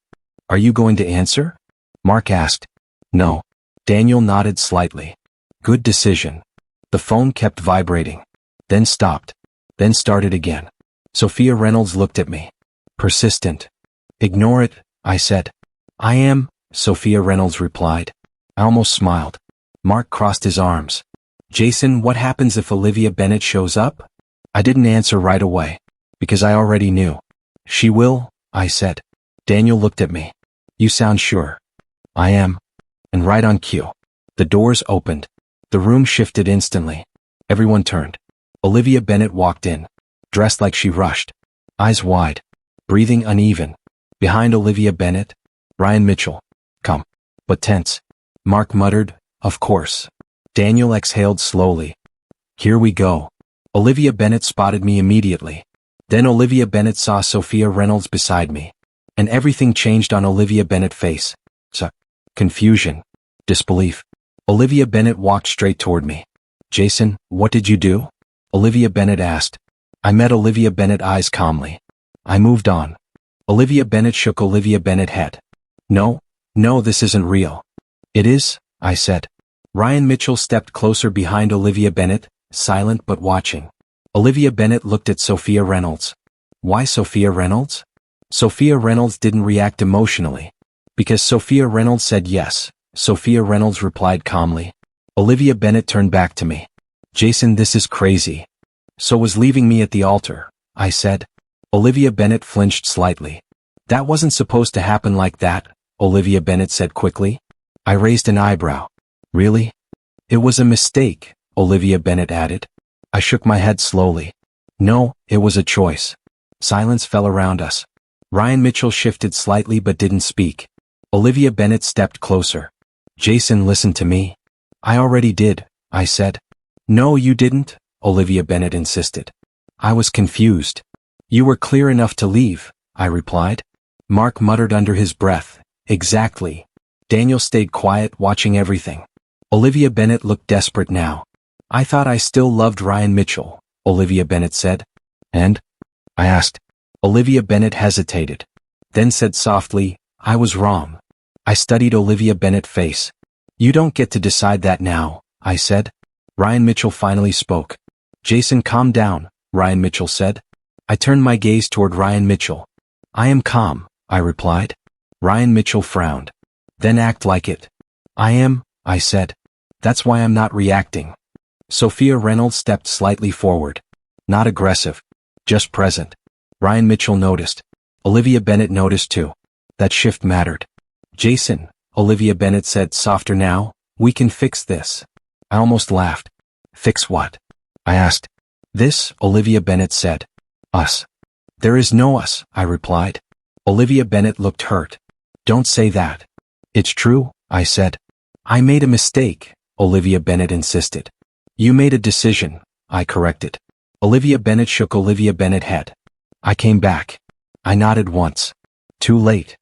Are you going to answer? Mark asked. No. Daniel nodded slightly. Good decision. The phone kept vibrating. Then stopped. Then started again. Sophia Reynolds looked at me. Persistent. Ignore it, I said. I am, Sophia Reynolds replied. I almost smiled. Mark crossed his arms. Jason, what happens if Olivia Bennett shows up? I didn't answer right away. Because I already knew. She will, I said. Daniel looked at me. You sound sure. I am. And right on cue. The doors opened. The room shifted instantly. Everyone turned. Olivia Bennett walked in. Dressed like she rushed. Eyes wide. Breathing uneven. Behind Olivia Bennett, Ryan Mitchell. Come. But tense. Mark muttered, of course. Daniel exhaled slowly. Here we go. Olivia Bennett spotted me immediately. Then Olivia Bennett saw Sophia Reynolds beside me. And everything changed on Olivia Bennett's face. Confusion. Disbelief. Olivia Bennett walked straight toward me. Jason, what did you do? Olivia Bennett asked. I met Olivia Bennett's eyes calmly. I moved on. Olivia Bennett shook Olivia Bennett's head. No, this isn't real. It is, I said. Ryan Mitchell stepped closer behind Olivia Bennett, silent but watching. Olivia Bennett looked at Sophia Reynolds. Why Sophia Reynolds? Sophia Reynolds didn't react emotionally. Because Sophia Reynolds said yes, Sophia Reynolds replied calmly. Olivia Bennett turned back to me. Jason, this is crazy. So was leaving me at the altar, I said. Olivia Bennett flinched slightly. That wasn't supposed to happen like that, Olivia Bennett said quickly. I raised an eyebrow. Really? It was a mistake, Olivia Bennett added. I shook my head slowly. No, it was a choice. Silence fell around us. Ryan Mitchell shifted slightly but didn't speak. Olivia Bennett stepped closer. Jason, listen to me. I already did, I said. No, you didn't, Olivia Bennett insisted. I was confused. You were clear enough to leave, I replied. Mark muttered under his breath. Exactly. Daniel stayed quiet, watching everything. Olivia Bennett looked desperate now. I thought I still loved Ryan Mitchell, Olivia Bennett said. And? I asked. Olivia Bennett hesitated. Then said softly, I was wrong. I studied Olivia Bennett's face. You don't get to decide that now, I said. Ryan Mitchell finally spoke. Jason, calm down, Ryan Mitchell said. I turned my gaze toward Ryan Mitchell. I am calm, I replied. Ryan Mitchell frowned. Then act like it. I am, I said. That's why I'm not reacting. Sophia Reynolds stepped slightly forward. Not aggressive. Just present. Ryan Mitchell noticed. Olivia Bennett noticed too. That shift mattered. Jason, Olivia Bennett said softer now, we can fix this. I almost laughed. Fix what? I asked. This, Olivia Bennett said. Us. There is no us, I replied. Olivia Bennett looked hurt. Don't say that. It's true, I said. I made a mistake, Olivia Bennett insisted. You made a decision, I corrected. Olivia Bennett shook Olivia Bennett's head. I came back. I nodded once. Too late.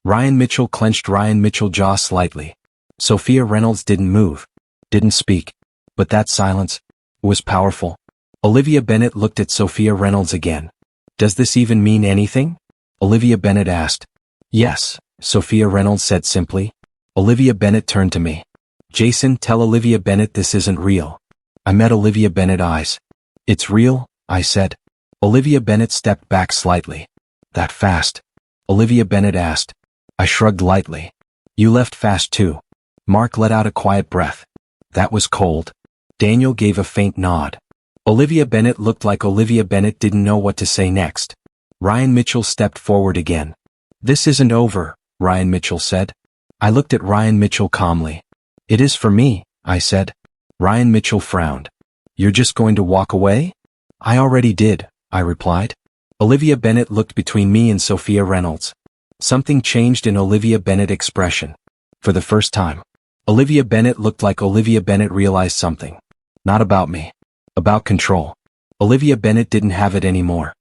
Ryan Mitchell clenched Ryan Mitchell's jaw slightly. Sophia Reynolds didn't move. Didn't speak. But that silence was powerful. Olivia Bennett looked at Sophia Reynolds again. Does this even mean anything? Olivia Bennett asked. Yes, Sophia Reynolds said simply. Olivia Bennett turned to me. Jason, tell Olivia Bennett this isn't real. I met Olivia Bennett's eyes. It's real, I said. Olivia Bennett stepped back slightly. That fast? Olivia Bennett asked. I shrugged lightly. You left fast too. Mark let out a quiet breath. That was cold. Daniel gave a faint nod. Olivia Bennett looked like Olivia Bennett didn't know what to say next. Ryan Mitchell stepped forward again. This isn't over, Ryan Mitchell said. I looked at Ryan Mitchell calmly. It is for me, I said. Ryan Mitchell frowned. You're just going to walk away? I already did, I replied. Olivia Bennett looked between me and Sophia Reynolds. Something changed in Olivia Bennett's expression. For the first time, Olivia Bennett looked like Olivia Bennett realized something. Not about me. About control. Olivia Bennett didn't have it anymore.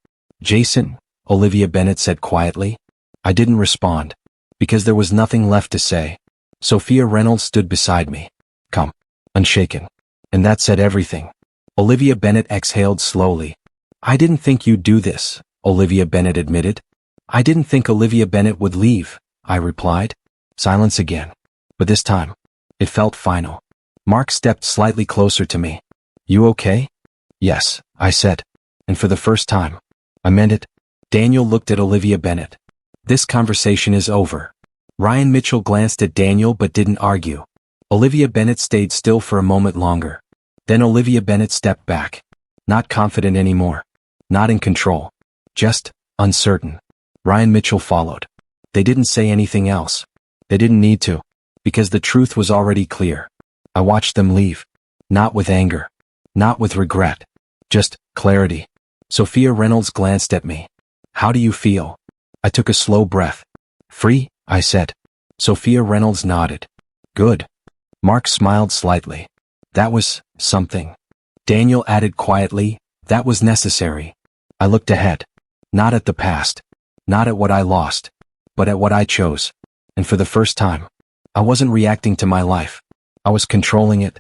Jason, Olivia Bennett said quietly. I didn't respond. Because there was nothing left to say. Sophia Reynolds stood beside me. Calm. Unshaken. And that said everything. Olivia Bennett exhaled slowly. I didn't think you'd do this, Olivia Bennett admitted. I didn't think Olivia Bennett would leave, I replied. Silence again. But this time, it felt final. Mark stepped slightly closer to me. You okay? Yes, I said. And for the first time, I meant it. Daniel looked at Olivia Bennett. This conversation is over. Ryan Mitchell glanced at Daniel but didn't argue. Olivia Bennett stayed still for a moment longer. Then Olivia Bennett stepped back. Not confident anymore. Not in control. Just uncertain. Ryan Mitchell followed. They didn't say anything else. They didn't need to. Because the truth was already clear. I watched them leave. Not with anger. Not with regret. Just clarity. Sophia Reynolds glanced at me. How do you feel? I took a slow breath. Free, I said. Sophia Reynolds nodded. Good. Mark smiled slightly. That was something. Daniel added quietly, that was necessary. I looked ahead. Not at the past. Not at what I lost. but at what I chose. And for the first time, I wasn't reacting to my life. I was controlling it.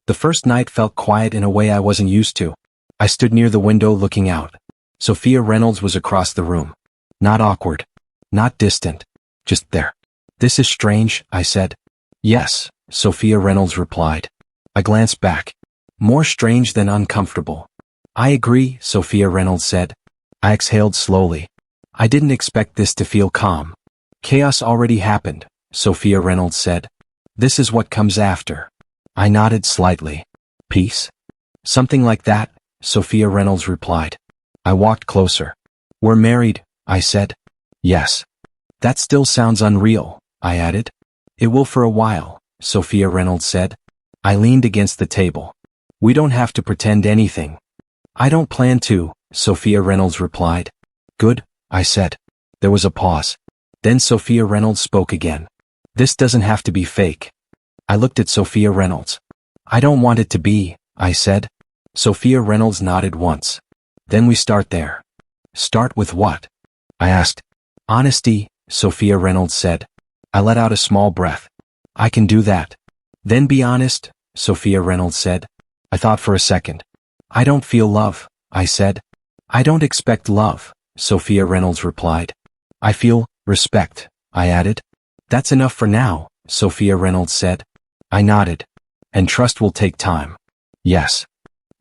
The first night felt quiet in a way I wasn't used to. I stood near the window looking out. Sophia Reynolds was across the room. Not awkward. Not distant. Just there. "This is strange," I said. "Yes," Sophia Reynolds replied. I glanced back. "More strange than uncomfortable." "I agree," Sophia Reynolds said. I exhaled slowly. I didn't expect this to feel calm. "Chaos already happened," Sophia Reynolds said. "This is what comes after." I nodded slightly. "Peace?" "Something like that," Sophia Reynolds replied. I walked closer. "We're married," I said. "Yes." "That still sounds unreal," I added. "It will for a while," Sophia Reynolds said. I leaned against the table. "We don't have to pretend anything." "I don't plan to," Sophia Reynolds replied. "Good," I said. There was a pause. Then Sophia Reynolds spoke again. "This doesn't have to be fake." I looked at Sophia Reynolds. "I don't want it to be," I said. Sophia Reynolds nodded once. "Then we start there." "Start with what?" I asked. "Honesty," Sophia Reynolds said. I let out a small breath. "I can do that." "Then be honest," Sophia Reynolds said. I thought for a second. "I don't feel love," I said. "I don't expect love," Sophia Reynolds replied. "I feel respect," I added. "That's enough for now," Sophia Reynolds said. I nodded. "And trust will take time." "Yes."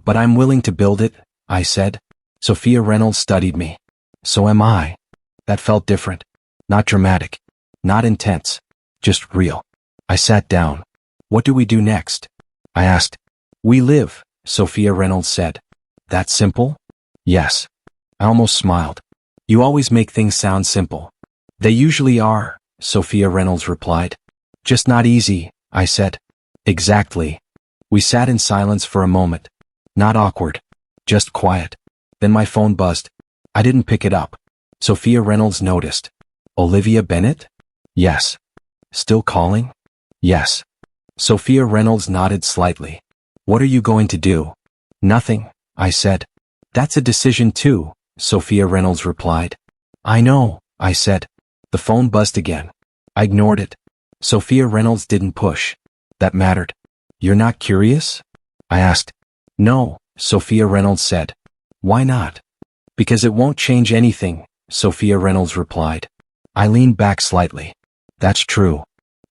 "But I'm willing to build it," I said. Sophia Reynolds studied me. "So am I." That felt different. Not dramatic. Not intense. Just real. I sat down. "What do we do next?" I asked. "We live," Sophia Reynolds said. "That simple?" "Yes." I almost smiled. "You always make things sound simple." "They usually are," Sophia Reynolds replied. "Just not easy," I said. "Exactly." We sat in silence for a moment. Not awkward. Just quiet. Then my phone buzzed. I didn't pick it up. Sophia Reynolds noticed. "Olivia Bennett?" "Yes." "Still calling?" "Yes." Sophia Reynolds nodded slightly. "What are you going to do?" "Nothing," I said. "That's a decision too," Sophia Reynolds replied. "I know," I said. The phone buzzed again. I ignored it. Sophia Reynolds didn't push. That mattered. "You're not curious?" I asked. "No," Sophia Reynolds said. "Why not?" "Because it won't change anything," Sophia Reynolds replied. I leaned back slightly. "That's true."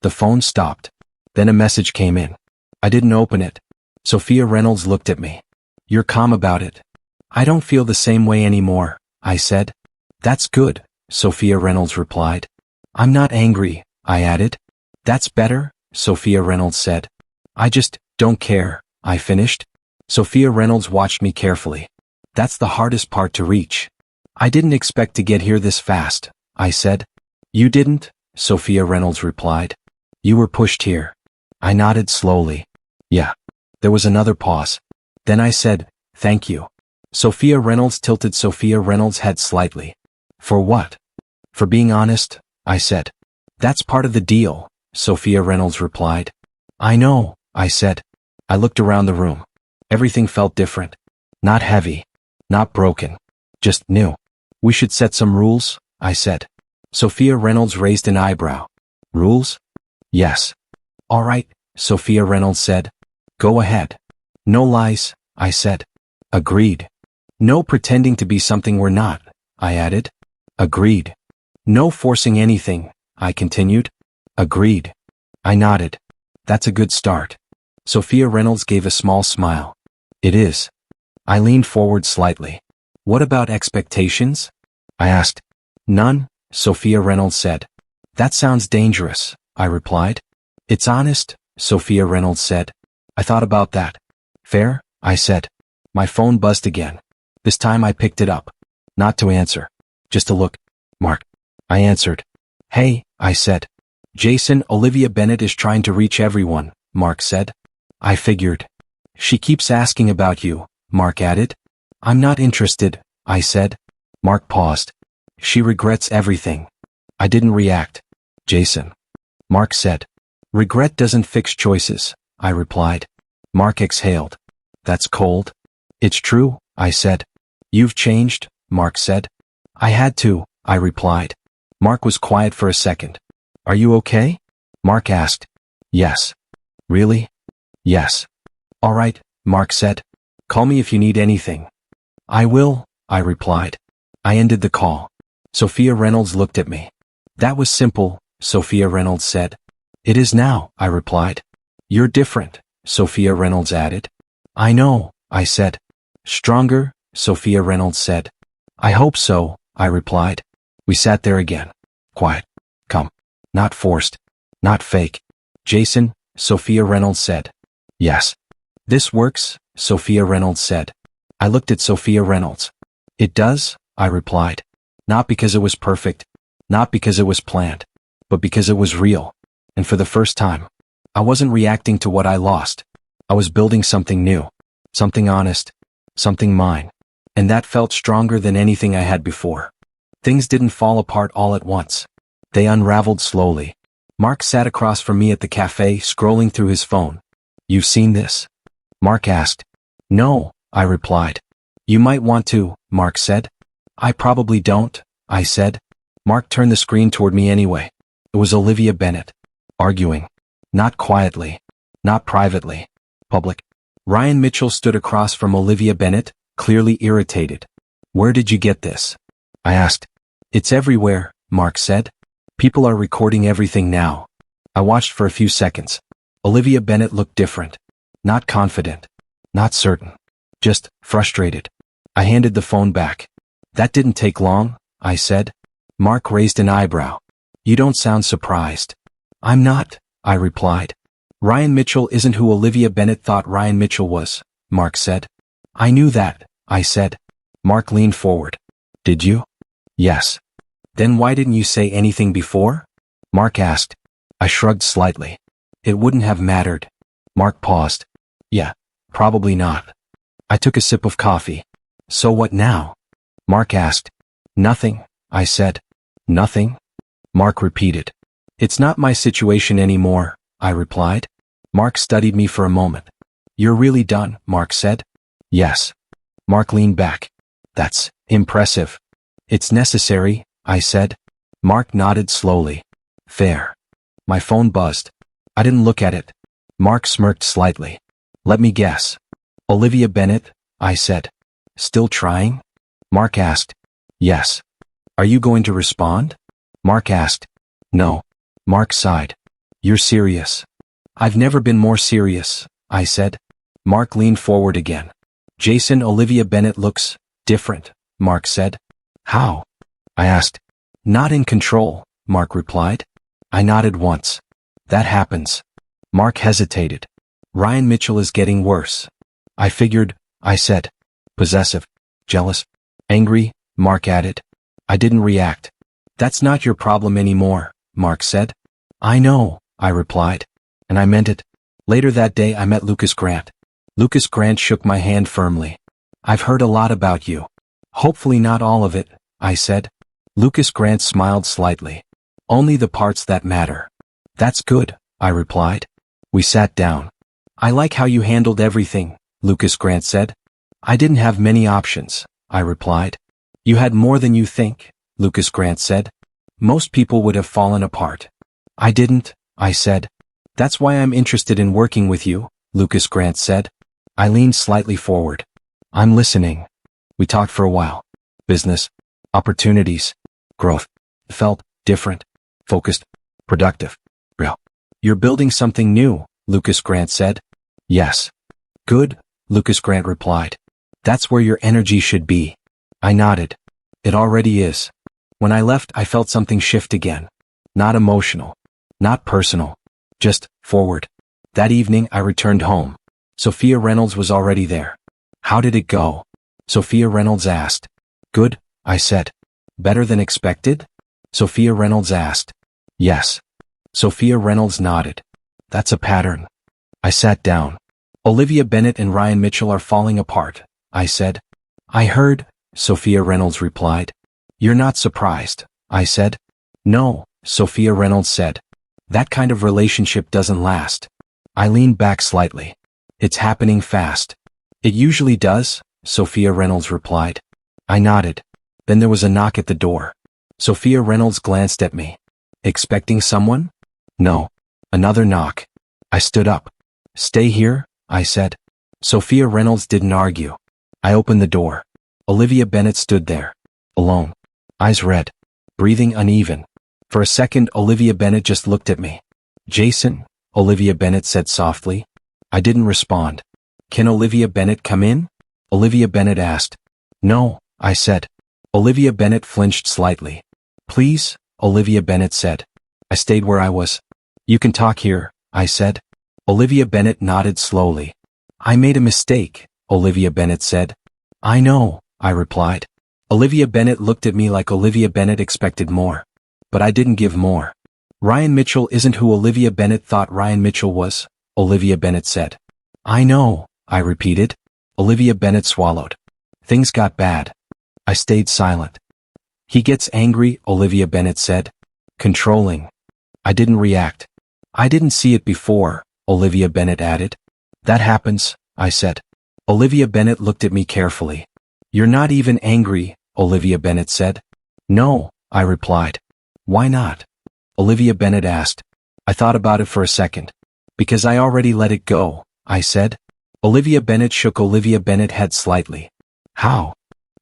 The phone stopped. Then a message came in. I didn't open it. Sophia Reynolds looked at me. "You're calm about it." "I don't feel the same way anymore," I said. "That's good," Sophia Reynolds replied. "I'm not angry," I added. "That's better," Sophia Reynolds said. "I just don't care," I finished. Sophia Reynolds watched me carefully. "That's the hardest part to reach." "I didn't expect to get here this fast," I said. "You didn't," Sophia Reynolds replied. "You were pushed here." I nodded slowly. "Yeah." There was another pause. Then I said, "Thank you." Sophia Reynolds tilted Sophia Reynolds' head slightly. "For what?" "For being honest," I said. "That's part of the deal," Sophia Reynolds replied. "I know," I said. I looked around the room. Everything felt different. Not heavy. Not broken. Just new. "We should set some rules," I said. Sophia Reynolds raised an eyebrow. "Rules?" "Yes." "All right," Sophia Reynolds said. "Go ahead." "No lies," I said. "Agreed." "No pretending to be something we're not," I added. "Agreed." "No forcing anything," I continued. "Agreed." I nodded. "That's a good start." Sophia Reynolds gave a small smile. "It is." I leaned forward slightly. "What about expectations?" I asked. "None," Sophia Reynolds said. "That sounds dangerous," I replied. "It's honest," Sophia Reynolds said. I thought about that. "Fair," I said. My phone buzzed again. This time I picked it up. Not to answer. Just to look. "Mark." I answered. "Hey," I said. "Jason, Olivia Bennett is trying to reach everyone," Mark said. I figured. "She keeps asking about you," Mark added. "I'm not interested," I said. Mark paused. "She regrets everything." I didn't react. "Jason." Mark said. "Regret doesn't fix choices," I replied. Mark exhaled. "That's cold." "It's true," I said. "You've changed," Mark said. "I had to," I replied. Mark was quiet for a second. Are you okay? Mark asked. Yes. Really? Yes. All right, Mark said. Call me if you need anything. I will, I replied. I ended the call. Sophia Reynolds looked at me. That was simple, Sophia Reynolds said. It is now, I replied. You're different, Sophia Reynolds added. I know, I said. Stronger, Sophia Reynolds said. I hope so, I replied. We sat there again. Quiet. Calm. Not forced. Not fake. Jason, Sophia Reynolds said. Yes. This works, Sophia Reynolds said. I looked at Sophia Reynolds. It does, I replied. Not because it was perfect, not because it was planned, but because it was real. And for the first time, I wasn't reacting to what I lost. I was building something new, something honest, something mine. And that felt stronger than anything I had before. Things didn't fall apart all at once. They unraveled slowly. Mark sat across from me at the cafe, scrolling through his phone. You've seen this? Mark asked. No, I replied. You might want to, Mark said. I probably don't, I said. Mark turned the screen toward me anyway. It was Olivia Bennet. Arguing. Not quietly. Not privately. Public. Ryan Mitchell stood across from Olivia Bennet, clearly irritated. Where did you get this? I asked. It's everywhere, Mark said. People are recording everything now. I watched for a few seconds. Olivia Bennet looked different. Not confident. Not certain. Just frustrated. I handed the phone back. That didn't take long, I said. Mark raised an eyebrow. You don't sound surprised. I'm not, I replied. Ryan Mitchell isn't who Olivia Bennet thought Ryan Mitchell was, Mark said. I knew that, I said. Mark leaned forward. Did you? Yes. Then why didn't you say anything before? Mark asked. I shrugged slightly. It wouldn't have mattered. Mark paused. Yeah, probably not. I took a sip of coffee. So what now? Mark asked. Nothing, I said. Nothing? Mark repeated. It's not my situation anymore, I replied. Mark studied me for a moment. You're really done, Mark said. Yes. Mark leaned back. That's impressive. It's necessary, I said. Mark nodded slowly. Fair. My phone buzzed. I didn't look at it. Mark smirked slightly. Let me guess. Olivia Bennet, I said. Still trying? Mark asked. Yes. Are you going to respond? Mark asked. No. Mark sighed. You're serious. I've never been more serious, I said. Mark leaned forward again. Jason, Olivia Bennet looks different, Mark said. How? I asked. Not in control, Mark replied. I nodded once. That happens. Mark hesitated. Ryan Mitchell is getting worse. I figured, I said. Possessive. Jealous. Angry, Mark added. I didn't react. That's not your problem anymore, Mark said. I know, I replied. And I meant it. Later that day I met Lucas Grant. Lucas Grant shook my hand firmly. I've heard a lot about you. Hopefully not all of it, I said. Lucas Grant smiled slightly. Only the parts that matter. That's good, I replied. We sat down. I like how you handled everything, Lucas Grant said. I didn't have many options, I replied. You had more than you think, Lucas Grant said. Most people would have fallen apart. I didn't, I said. That's why I'm interested in working with you, Lucas Grant said. I leaned slightly forward. I'm listening. We talked for a while. Business, opportunities, growth. It felt different, focused, productive, real. You're building something new, Lucas Grant said. Yes. Good, Lucas Grant replied. That's where your energy should be. I nodded. It already is. When I left, I felt something shift again. Not emotional. Not personal. Just forward. That evening, I returned home. Sophia Reynolds was already there. How did it go? Sophia Reynolds asked. Good, I said. Better than expected? Sophia Reynolds asked. Yes. Sophia Reynolds nodded. That's a pattern. I sat down. Olivia Bennet and Ryan Mitchell are falling apart, I said. I heard, Sophia Reynolds replied. You're not surprised, I said. No, Sophia Reynolds said. That kind of relationship doesn't last. I leaned back slightly. It's happening fast. It usually does, Sophia Reynolds replied. I nodded. Then there was a knock at the door. Sophia Reynolds glanced at me. Expecting someone? No. Another knock. I stood up. Stay here, I said. Sophia Reynolds didn't argue. I opened the door. Olivia Bennet stood there. Alone. Eyes red. Breathing uneven. For a second, Olivia Bennet just looked at me. Jason, Olivia Bennet said softly. I didn't respond. Can Olivia Bennet come in? Olivia Bennet asked. No, I said. Olivia Bennet flinched slightly. Please, Olivia Bennet said. I stayed where I was. You can talk here, I said. Olivia Bennet nodded slowly. I made a mistake, Olivia Bennet said. I know, I replied. Olivia Bennet looked at me like Olivia Bennet expected more. But I didn't give more. Ryan Mitchell isn't who Olivia Bennet thought Ryan Mitchell was, Olivia Bennet said. I know, I repeated. Olivia Bennet swallowed. Things got bad. I stayed silent. He gets angry, Olivia Bennet said. Controlling. I didn't react. I didn't see it before, Olivia Bennet added. That happens, I said. Olivia Bennet looked at me carefully. You're not even angry, Olivia Bennet said. No, I replied. Why not? Olivia Bennet asked. I thought about it for a second. Because I already let it go, I said. Olivia Bennet shook Olivia Bennet head slightly. How?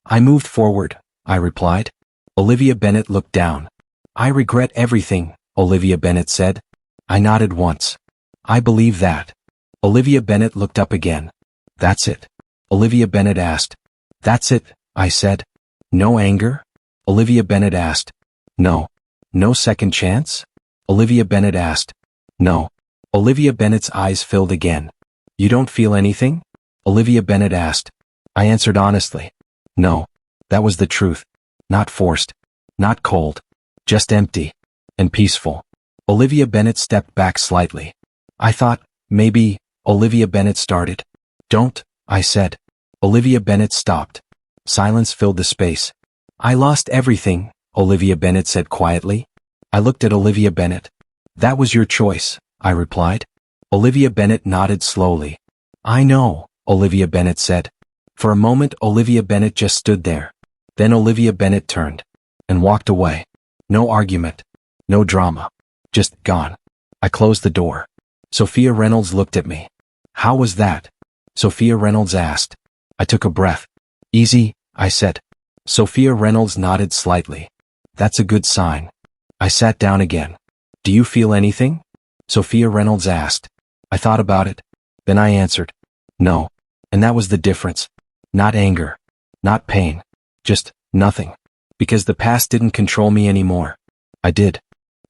I moved forward, I replied. Olivia Bennet looked down. I regret everything, Olivia Bennet said. I nodded once. I believe that. Olivia Bennet looked up again. That's it? Olivia Bennet asked. That's it, I said. No anger? Olivia Bennet asked. No. No second chance? Olivia Bennet asked. No. Olivia Bennet's eyes filled again. You don't feel anything? Olivia Bennet asked. I answered honestly. No. That was the truth. Not forced. Not cold. Just empty. And peaceful. Olivia Bennet stepped back slightly. I thought, maybe, Olivia Bennet started. Don't, I said. Olivia Bennet stopped. Silence filled the space. I lost everything, Olivia Bennet said quietly. I looked at Olivia Bennet. That was your choice, I replied. Olivia Bennet nodded slowly. I know, Olivia Bennet said. For a moment Olivia Bennet just stood there. Then Olivia Bennet turned. And walked away. No argument. No drama. Just gone. I closed the door. Sophia Reynolds looked at me. How was that? Sophia Reynolds asked. I took a breath. Easy, I said. Sophia Reynolds nodded slightly. That's a good sign. I sat down again. Do you feel anything? Sophia Reynolds asked. I thought about it. Then I answered. No. And that was the difference. Not anger. Not pain. Just nothing. Because the past didn't control me anymore. I did.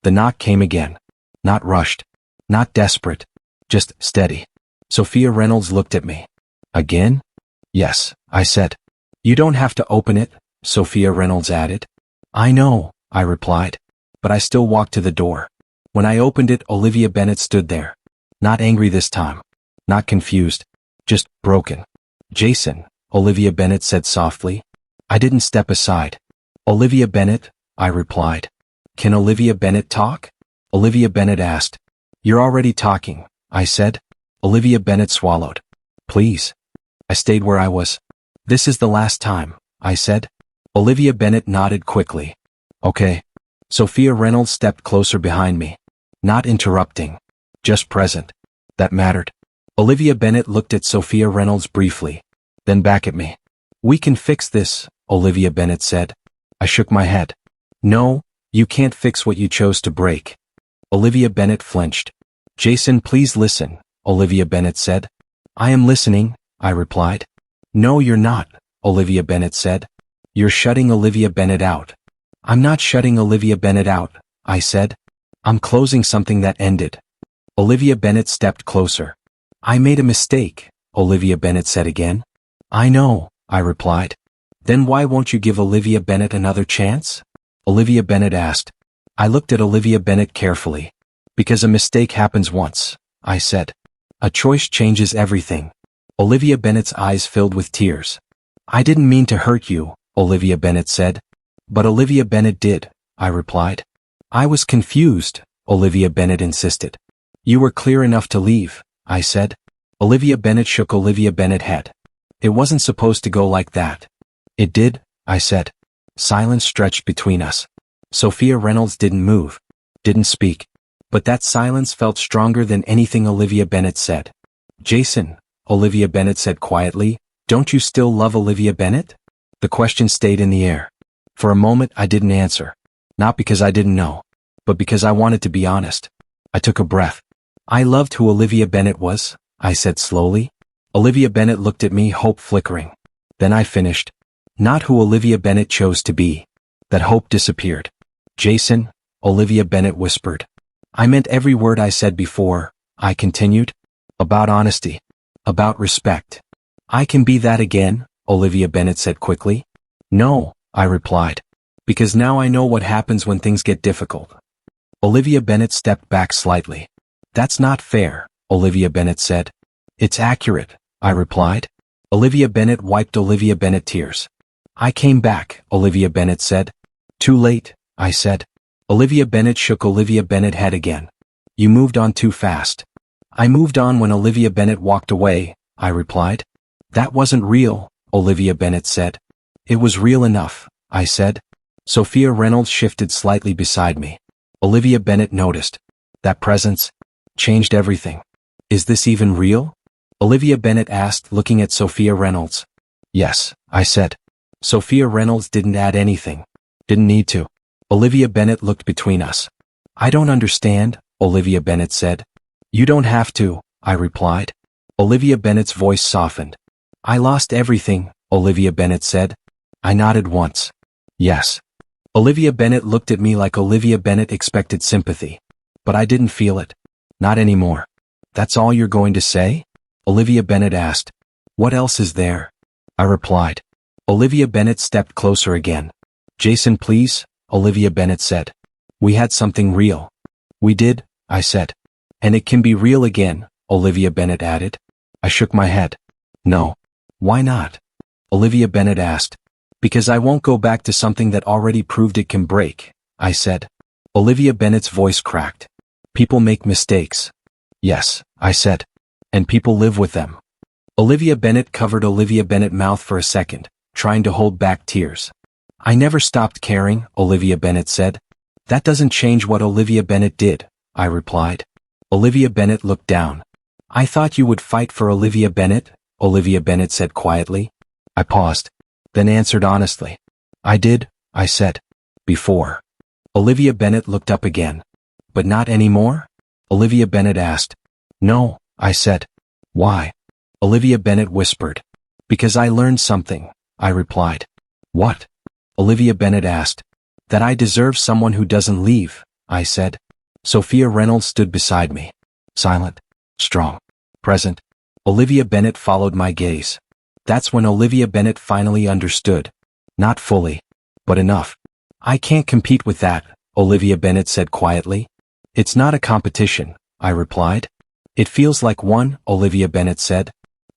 The knock came again. Not rushed. Not desperate. Just steady. Sophia Reynolds looked at me. Again? Yes, I said. You don't have to open it, Sophia Reynolds added. I know, I replied. But I still walked to the door. When I opened it, Olivia Bennet stood there. Not angry this time. Not confused. Just broken. Jason, Olivia Bennet said softly. I didn't step aside. Olivia Bennet, I replied. Can Olivia Bennet talk? Olivia Bennet asked. You're already talking, I said. Olivia Bennet swallowed. Please. I stayed where I was. This is the last time, I said. Olivia Bennet nodded quickly. Okay. Sophia Reynolds stepped closer behind me. Not interrupting. Just present. That mattered. Olivia Bennet looked at Sophia Reynolds briefly. Then back at me. We can fix this, Olivia Bennet said. I shook my head. No, you can't fix what you chose to break. Olivia Bennet flinched. Jason, please listen, Olivia Bennet said. I am listening, I replied. No, you're not, Olivia Bennet said. You're shutting Olivia Bennet out. I'm not shutting Olivia Bennet out, I said. I'm closing something that ended. Olivia Bennet stepped closer. I made a mistake, Olivia Bennet said again. I know, I replied. Then why won't you give Olivia Bennet another chance? Olivia Bennet asked. I looked at Olivia Bennet carefully. Because a mistake happens once, I said. A choice changes everything. Olivia Bennet's eyes filled with tears. I didn't mean to hurt you, Olivia Bennet said. But Olivia Bennet did, I replied. I was confused, Olivia Bennet insisted. You were clear enough to leave, I said. Olivia Bennet shook Olivia Bennet head. It wasn't supposed to go like that. It did, I said. Silence stretched between us. Sophia Reynolds didn't move, didn't speak. But that silence felt stronger than anything Olivia Bennet said. Jason, Olivia Bennet said quietly, don't you still love Olivia Bennet? The question stayed in the air. For a moment I didn't answer. Not because I didn't know, but because I wanted to be honest. I took a breath. I loved who Olivia Bennet was, I said slowly. Olivia Bennet looked at me, hope flickering. Then I finished. Not who Olivia Bennet chose to be. That hope disappeared. Jason, Olivia Bennet whispered. I meant every word I said before, I continued. About honesty. About respect. I can be that again, Olivia Bennet said quickly. No, I replied. Because now I know what happens when things get difficult. Olivia Bennet stepped back slightly. That's not fair, Olivia Bennet said. It's accurate, I replied. Olivia Bennet wiped Olivia Bennet tears. I came back, Olivia Bennet said. Too late, I said. Olivia Bennet shook Olivia Bennet head again. You moved on too fast. I moved on when Olivia Bennet walked away, I replied. That wasn't real, Olivia Bennet said. It was real enough, I said. Sophia Reynolds shifted slightly beside me. Olivia Bennet noticed. That presence changed everything. Is this even real? Olivia Bennet asked, looking at Sophia Reynolds. Yes, I said. Sophia Reynolds didn't add anything. Didn't need to. Olivia Bennet looked between us. I don't understand, Olivia Bennet said. You don't have to, I replied. Olivia Bennet's voice softened. I lost everything, Olivia Bennet said. I nodded once. Yes. Olivia Bennet looked at me like Olivia Bennet expected sympathy. But I didn't feel it. Not anymore. That's all you're going to say? Olivia Bennet asked. What else is there? I replied. Olivia Bennet stepped closer again. Jason, please, Olivia Bennet said. We had something real. We did, I said. And it can be real again, Olivia Bennet added. I shook my head. No. Why not? Olivia Bennet asked. Because I won't go back to something that already proved it can break, I said. Olivia Bennet's voice cracked. People make mistakes. Yes, I said. And people live with them. Olivia Bennet covered Olivia Bennet's mouth for a second, trying to hold back tears. I never stopped caring, Olivia Bennet said. That doesn't change what Olivia Bennet did, I replied. Olivia Bennet looked down. I thought you would fight for Olivia Bennet, Olivia Bennet said quietly. I paused, then answered honestly. I did, I said. Before. Olivia Bennet looked up again. But not anymore? Olivia Bennet asked. No, I said. Why? Olivia Bennet whispered. Because I learned something, I replied. What? Olivia Bennet asked. That I deserve someone who doesn't leave, I said. Sophia Reynolds stood beside me. Silent, strong, present. Olivia Bennet followed my gaze. That's when Olivia Bennet finally understood. Not fully, but enough. I can't compete with that, Olivia Bennet said quietly. It's not a competition, I replied. It feels like one, Olivia Bennet said.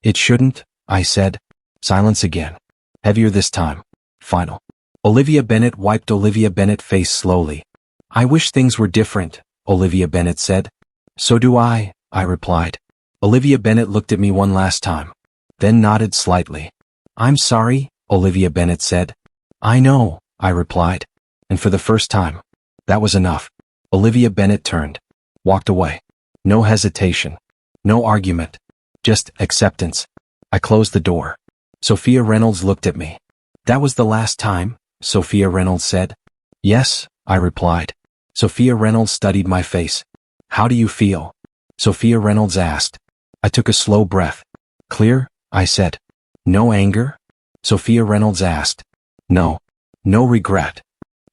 It shouldn't, I said. Silence again. Heavier this time. Final. Olivia Bennet wiped Olivia Bennet's face slowly. I wish things were different, Olivia Bennet said. So do I replied. Olivia Bennet looked at me one last time. Then nodded slightly. I'm sorry, Olivia Bennet said. I know, I replied. And for the first time. That was enough. Olivia Bennet turned. Walked away. No hesitation. No argument. Just acceptance. I closed the door. Sophia Reynolds looked at me. That was the last time, Sophia Reynolds said. Yes, I replied. Sophia Reynolds studied my face. How do you feel? Sophia Reynolds asked. I took a slow breath. Clear, I said. No anger? Sophia Reynolds asked. No. No regret?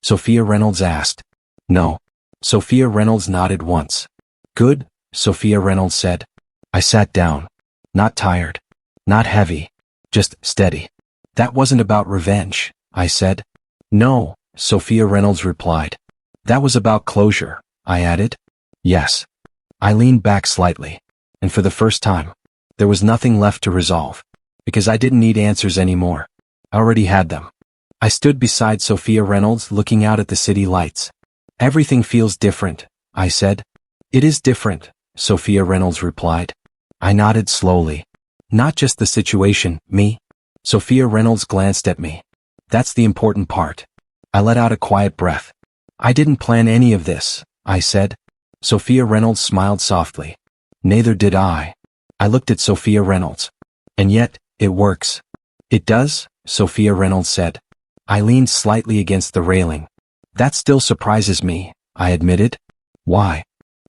Sophia Reynolds asked. No. Sophia Reynolds nodded once. Good, Sophia Reynolds said. I sat down. Not tired. Not heavy. Just steady. That wasn't about revenge, I said. No, Sophia Reynolds replied. That was about closure, I added. Yes. I leaned back slightly. And for the first time, there was nothing left to resolve. Because I didn't need answers anymore. I already had them. I stood beside Sophia Reynolds looking out at the city lights. Everything feels different, I said. It is different, Sophia Reynolds replied. I nodded slowly. Not just the situation, me. Sophia Reynolds glanced at me. That's the important part. I let out a quiet breath. I didn't plan any of this, I said. Sophia Reynolds smiled softly. Neither did I. I looked at Sophia Reynolds. And yet, it works. It does, Sophia Reynolds said. I leaned slightly against the railing. That still surprises me, I admitted. Why?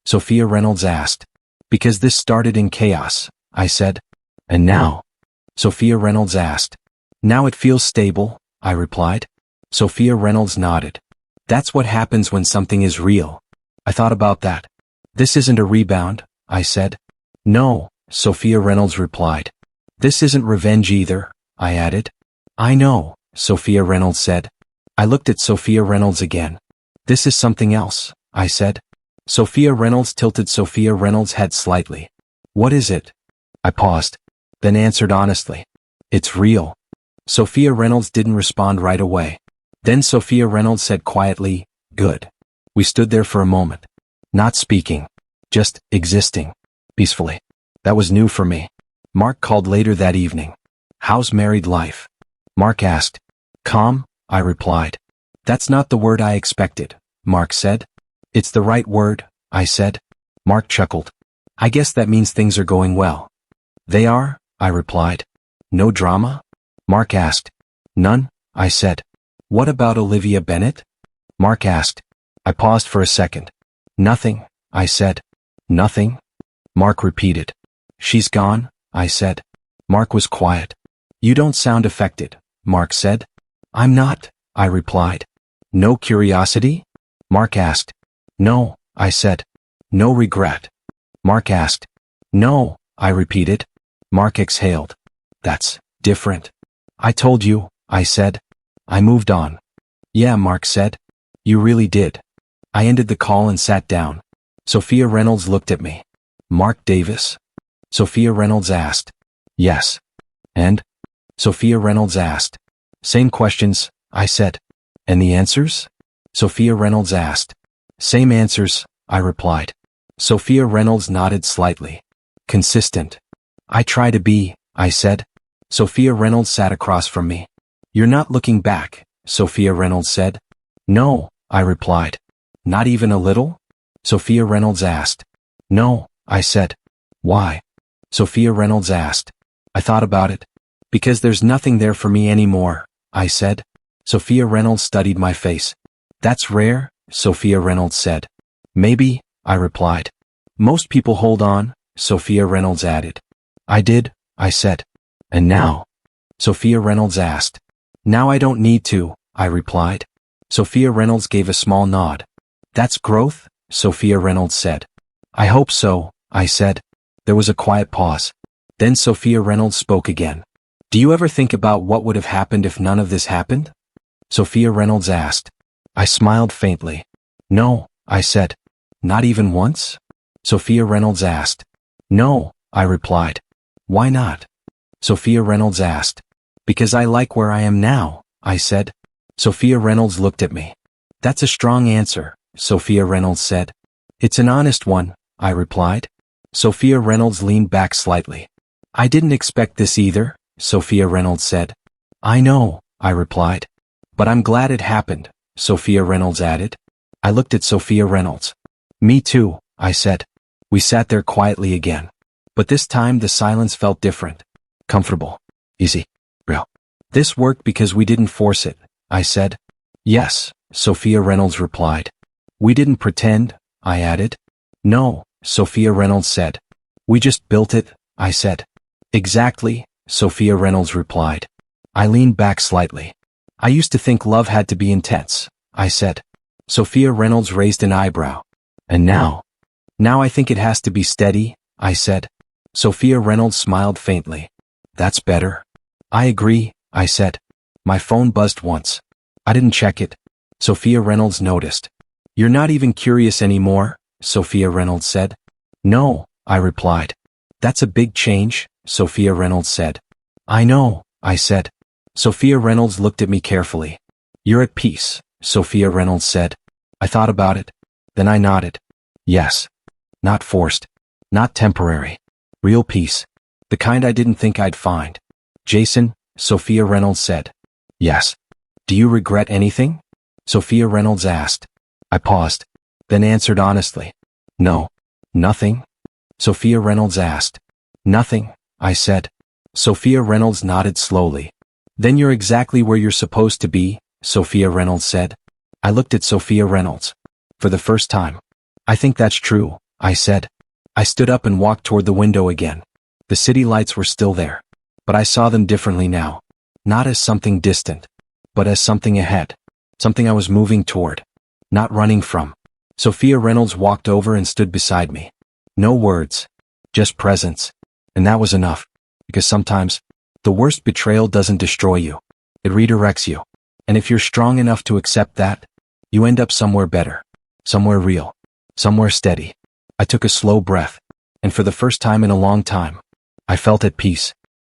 Sophia Reynolds asked. Because this started in chaos, I said. And now? Sophia Reynolds asked. Now it feels stable, I replied. Sophia Reynolds nodded. That's what happens when something is real. I thought about that. This isn't a rebound, I said. No, Sophia Reynolds replied. This isn't revenge either, I added. I know, Sophia Reynolds said. I looked at Sophia Reynolds again. This is something else, I said. Sophia Reynolds tilted Sophia Reynolds' head slightly. What is it? I paused, then answered honestly. It's real. Sophia Reynolds didn't respond right away. Then Sophia Reynolds said quietly, good. We stood there for a moment, not speaking, just existing, peacefully. That was new for me. Mark called later that evening. How's married life? Mark asked. Calm, I replied. That's not the word I expected, Mark said. It's the right word, I said. Mark chuckled. I guess that means things are going well. They are, I replied. No drama? Mark asked. None, I said. What about Olivia Bennett? Mark asked. I paused for a second. Nothing, I said. Nothing? Mark repeated. She's gone, I said. Mark was quiet. You don't sound affected, Mark said. I'm not, I replied. No curiosity? Mark asked. No, I said. No regret? Mark asked. No, I repeated. Mark exhaled. That's different. I told you, I said. I moved on. Yeah, Mark said. You really did. I ended the call and sat down. Sophia Reynolds looked at me. Mark Davis? Sophia Reynolds asked. Yes. And? Sophia Reynolds asked. Same questions, I said. And the answers? Sophia Reynolds asked. Same answers, I replied. Sophia Reynolds nodded slightly. Consistent. I try to be, I said. Sophia Reynolds sat across from me. You're not looking back, Sophia Reynolds said. No, I replied. Not even a little? Sophia Reynolds asked. No, I said. Why? Sophia Reynolds asked. I thought about it. Because there's nothing there for me anymore, I said. Sophia Reynolds studied my face. That's rare, Sophia Reynolds said. Maybe, I replied. Most people hold on, Sophia Reynolds added. I did, I said. And now? Sophia Reynolds asked. Now I don't need to, I replied. Sophia Reynolds gave a small nod. That's growth, Sophia Reynolds said. I hope so, I said. There was a quiet pause. Then Sophia Reynolds spoke again. Do you ever think about what would have happened if none of this happened? Sophia Reynolds asked. I smiled faintly. No, I said. Not even once? Sophia Reynolds asked. No, I replied. Why not? Sophia Reynolds asked. Because I like where I am now, I said. Sophia Reynolds looked at me. That's a strong answer, Sophia Reynolds said. It's an honest one, I replied. Sophia Reynolds leaned back slightly. I didn't expect this either, Sophia Reynolds said. I know, I replied. But I'm glad it happened, Sophia Reynolds added. I looked at Sophia Reynolds. Me too, I said. We sat there quietly again. But this time the silence felt different. Comfortable. Easy. Real. This worked because we didn't force it, I said. Yes, Sophia Reynolds replied. We didn't pretend, I added. No, Sophia Reynolds said. We just built it, I said. Exactly, Sophia Reynolds replied. I leaned back slightly. I used to think love had to be intense, I said. Sophia Reynolds raised an eyebrow. And now? Now I think it has to be steady, I said. Sophia Reynolds smiled faintly. That's better. I agree, I said. My phone buzzed once. I didn't check it. Sophia Reynolds noticed. You're not even curious anymore, Sophia Reynolds said. No, I replied. That's a big change, Sophia Reynolds said. I know, I said. Sophia Reynolds looked at me carefully. You're at peace, Sophia Reynolds said. I thought about it. Then I nodded. Yes. Not forced. Not temporary. Real peace. The kind I didn't think I'd find. Jason, Sophia Reynolds said. Yes. Do you regret anything? Sophia Reynolds asked. I paused, then answered honestly. No. Nothing? Sophia Reynolds asked. Nothing, I said. Sophia Reynolds nodded slowly. Then you're exactly where you're supposed to be, Sophia Reynolds said. I looked at Sophia Reynolds. For the first time. I think that's true, I said. I stood up and walked toward the window again. The city lights were still there. But I saw them differently now. Not as something distant, but as something ahead. Something I was moving toward. Not running from. Sophia Reynolds walked over and stood beside me. No words. Just presence. And that was enough. Because sometimes, the worst betrayal doesn't destroy you. It redirects you. And if you're strong enough to accept that, you end up somewhere better. Somewhere real. Somewhere steady. I took a slow breath. And for the first time in a long time, I felt at peace.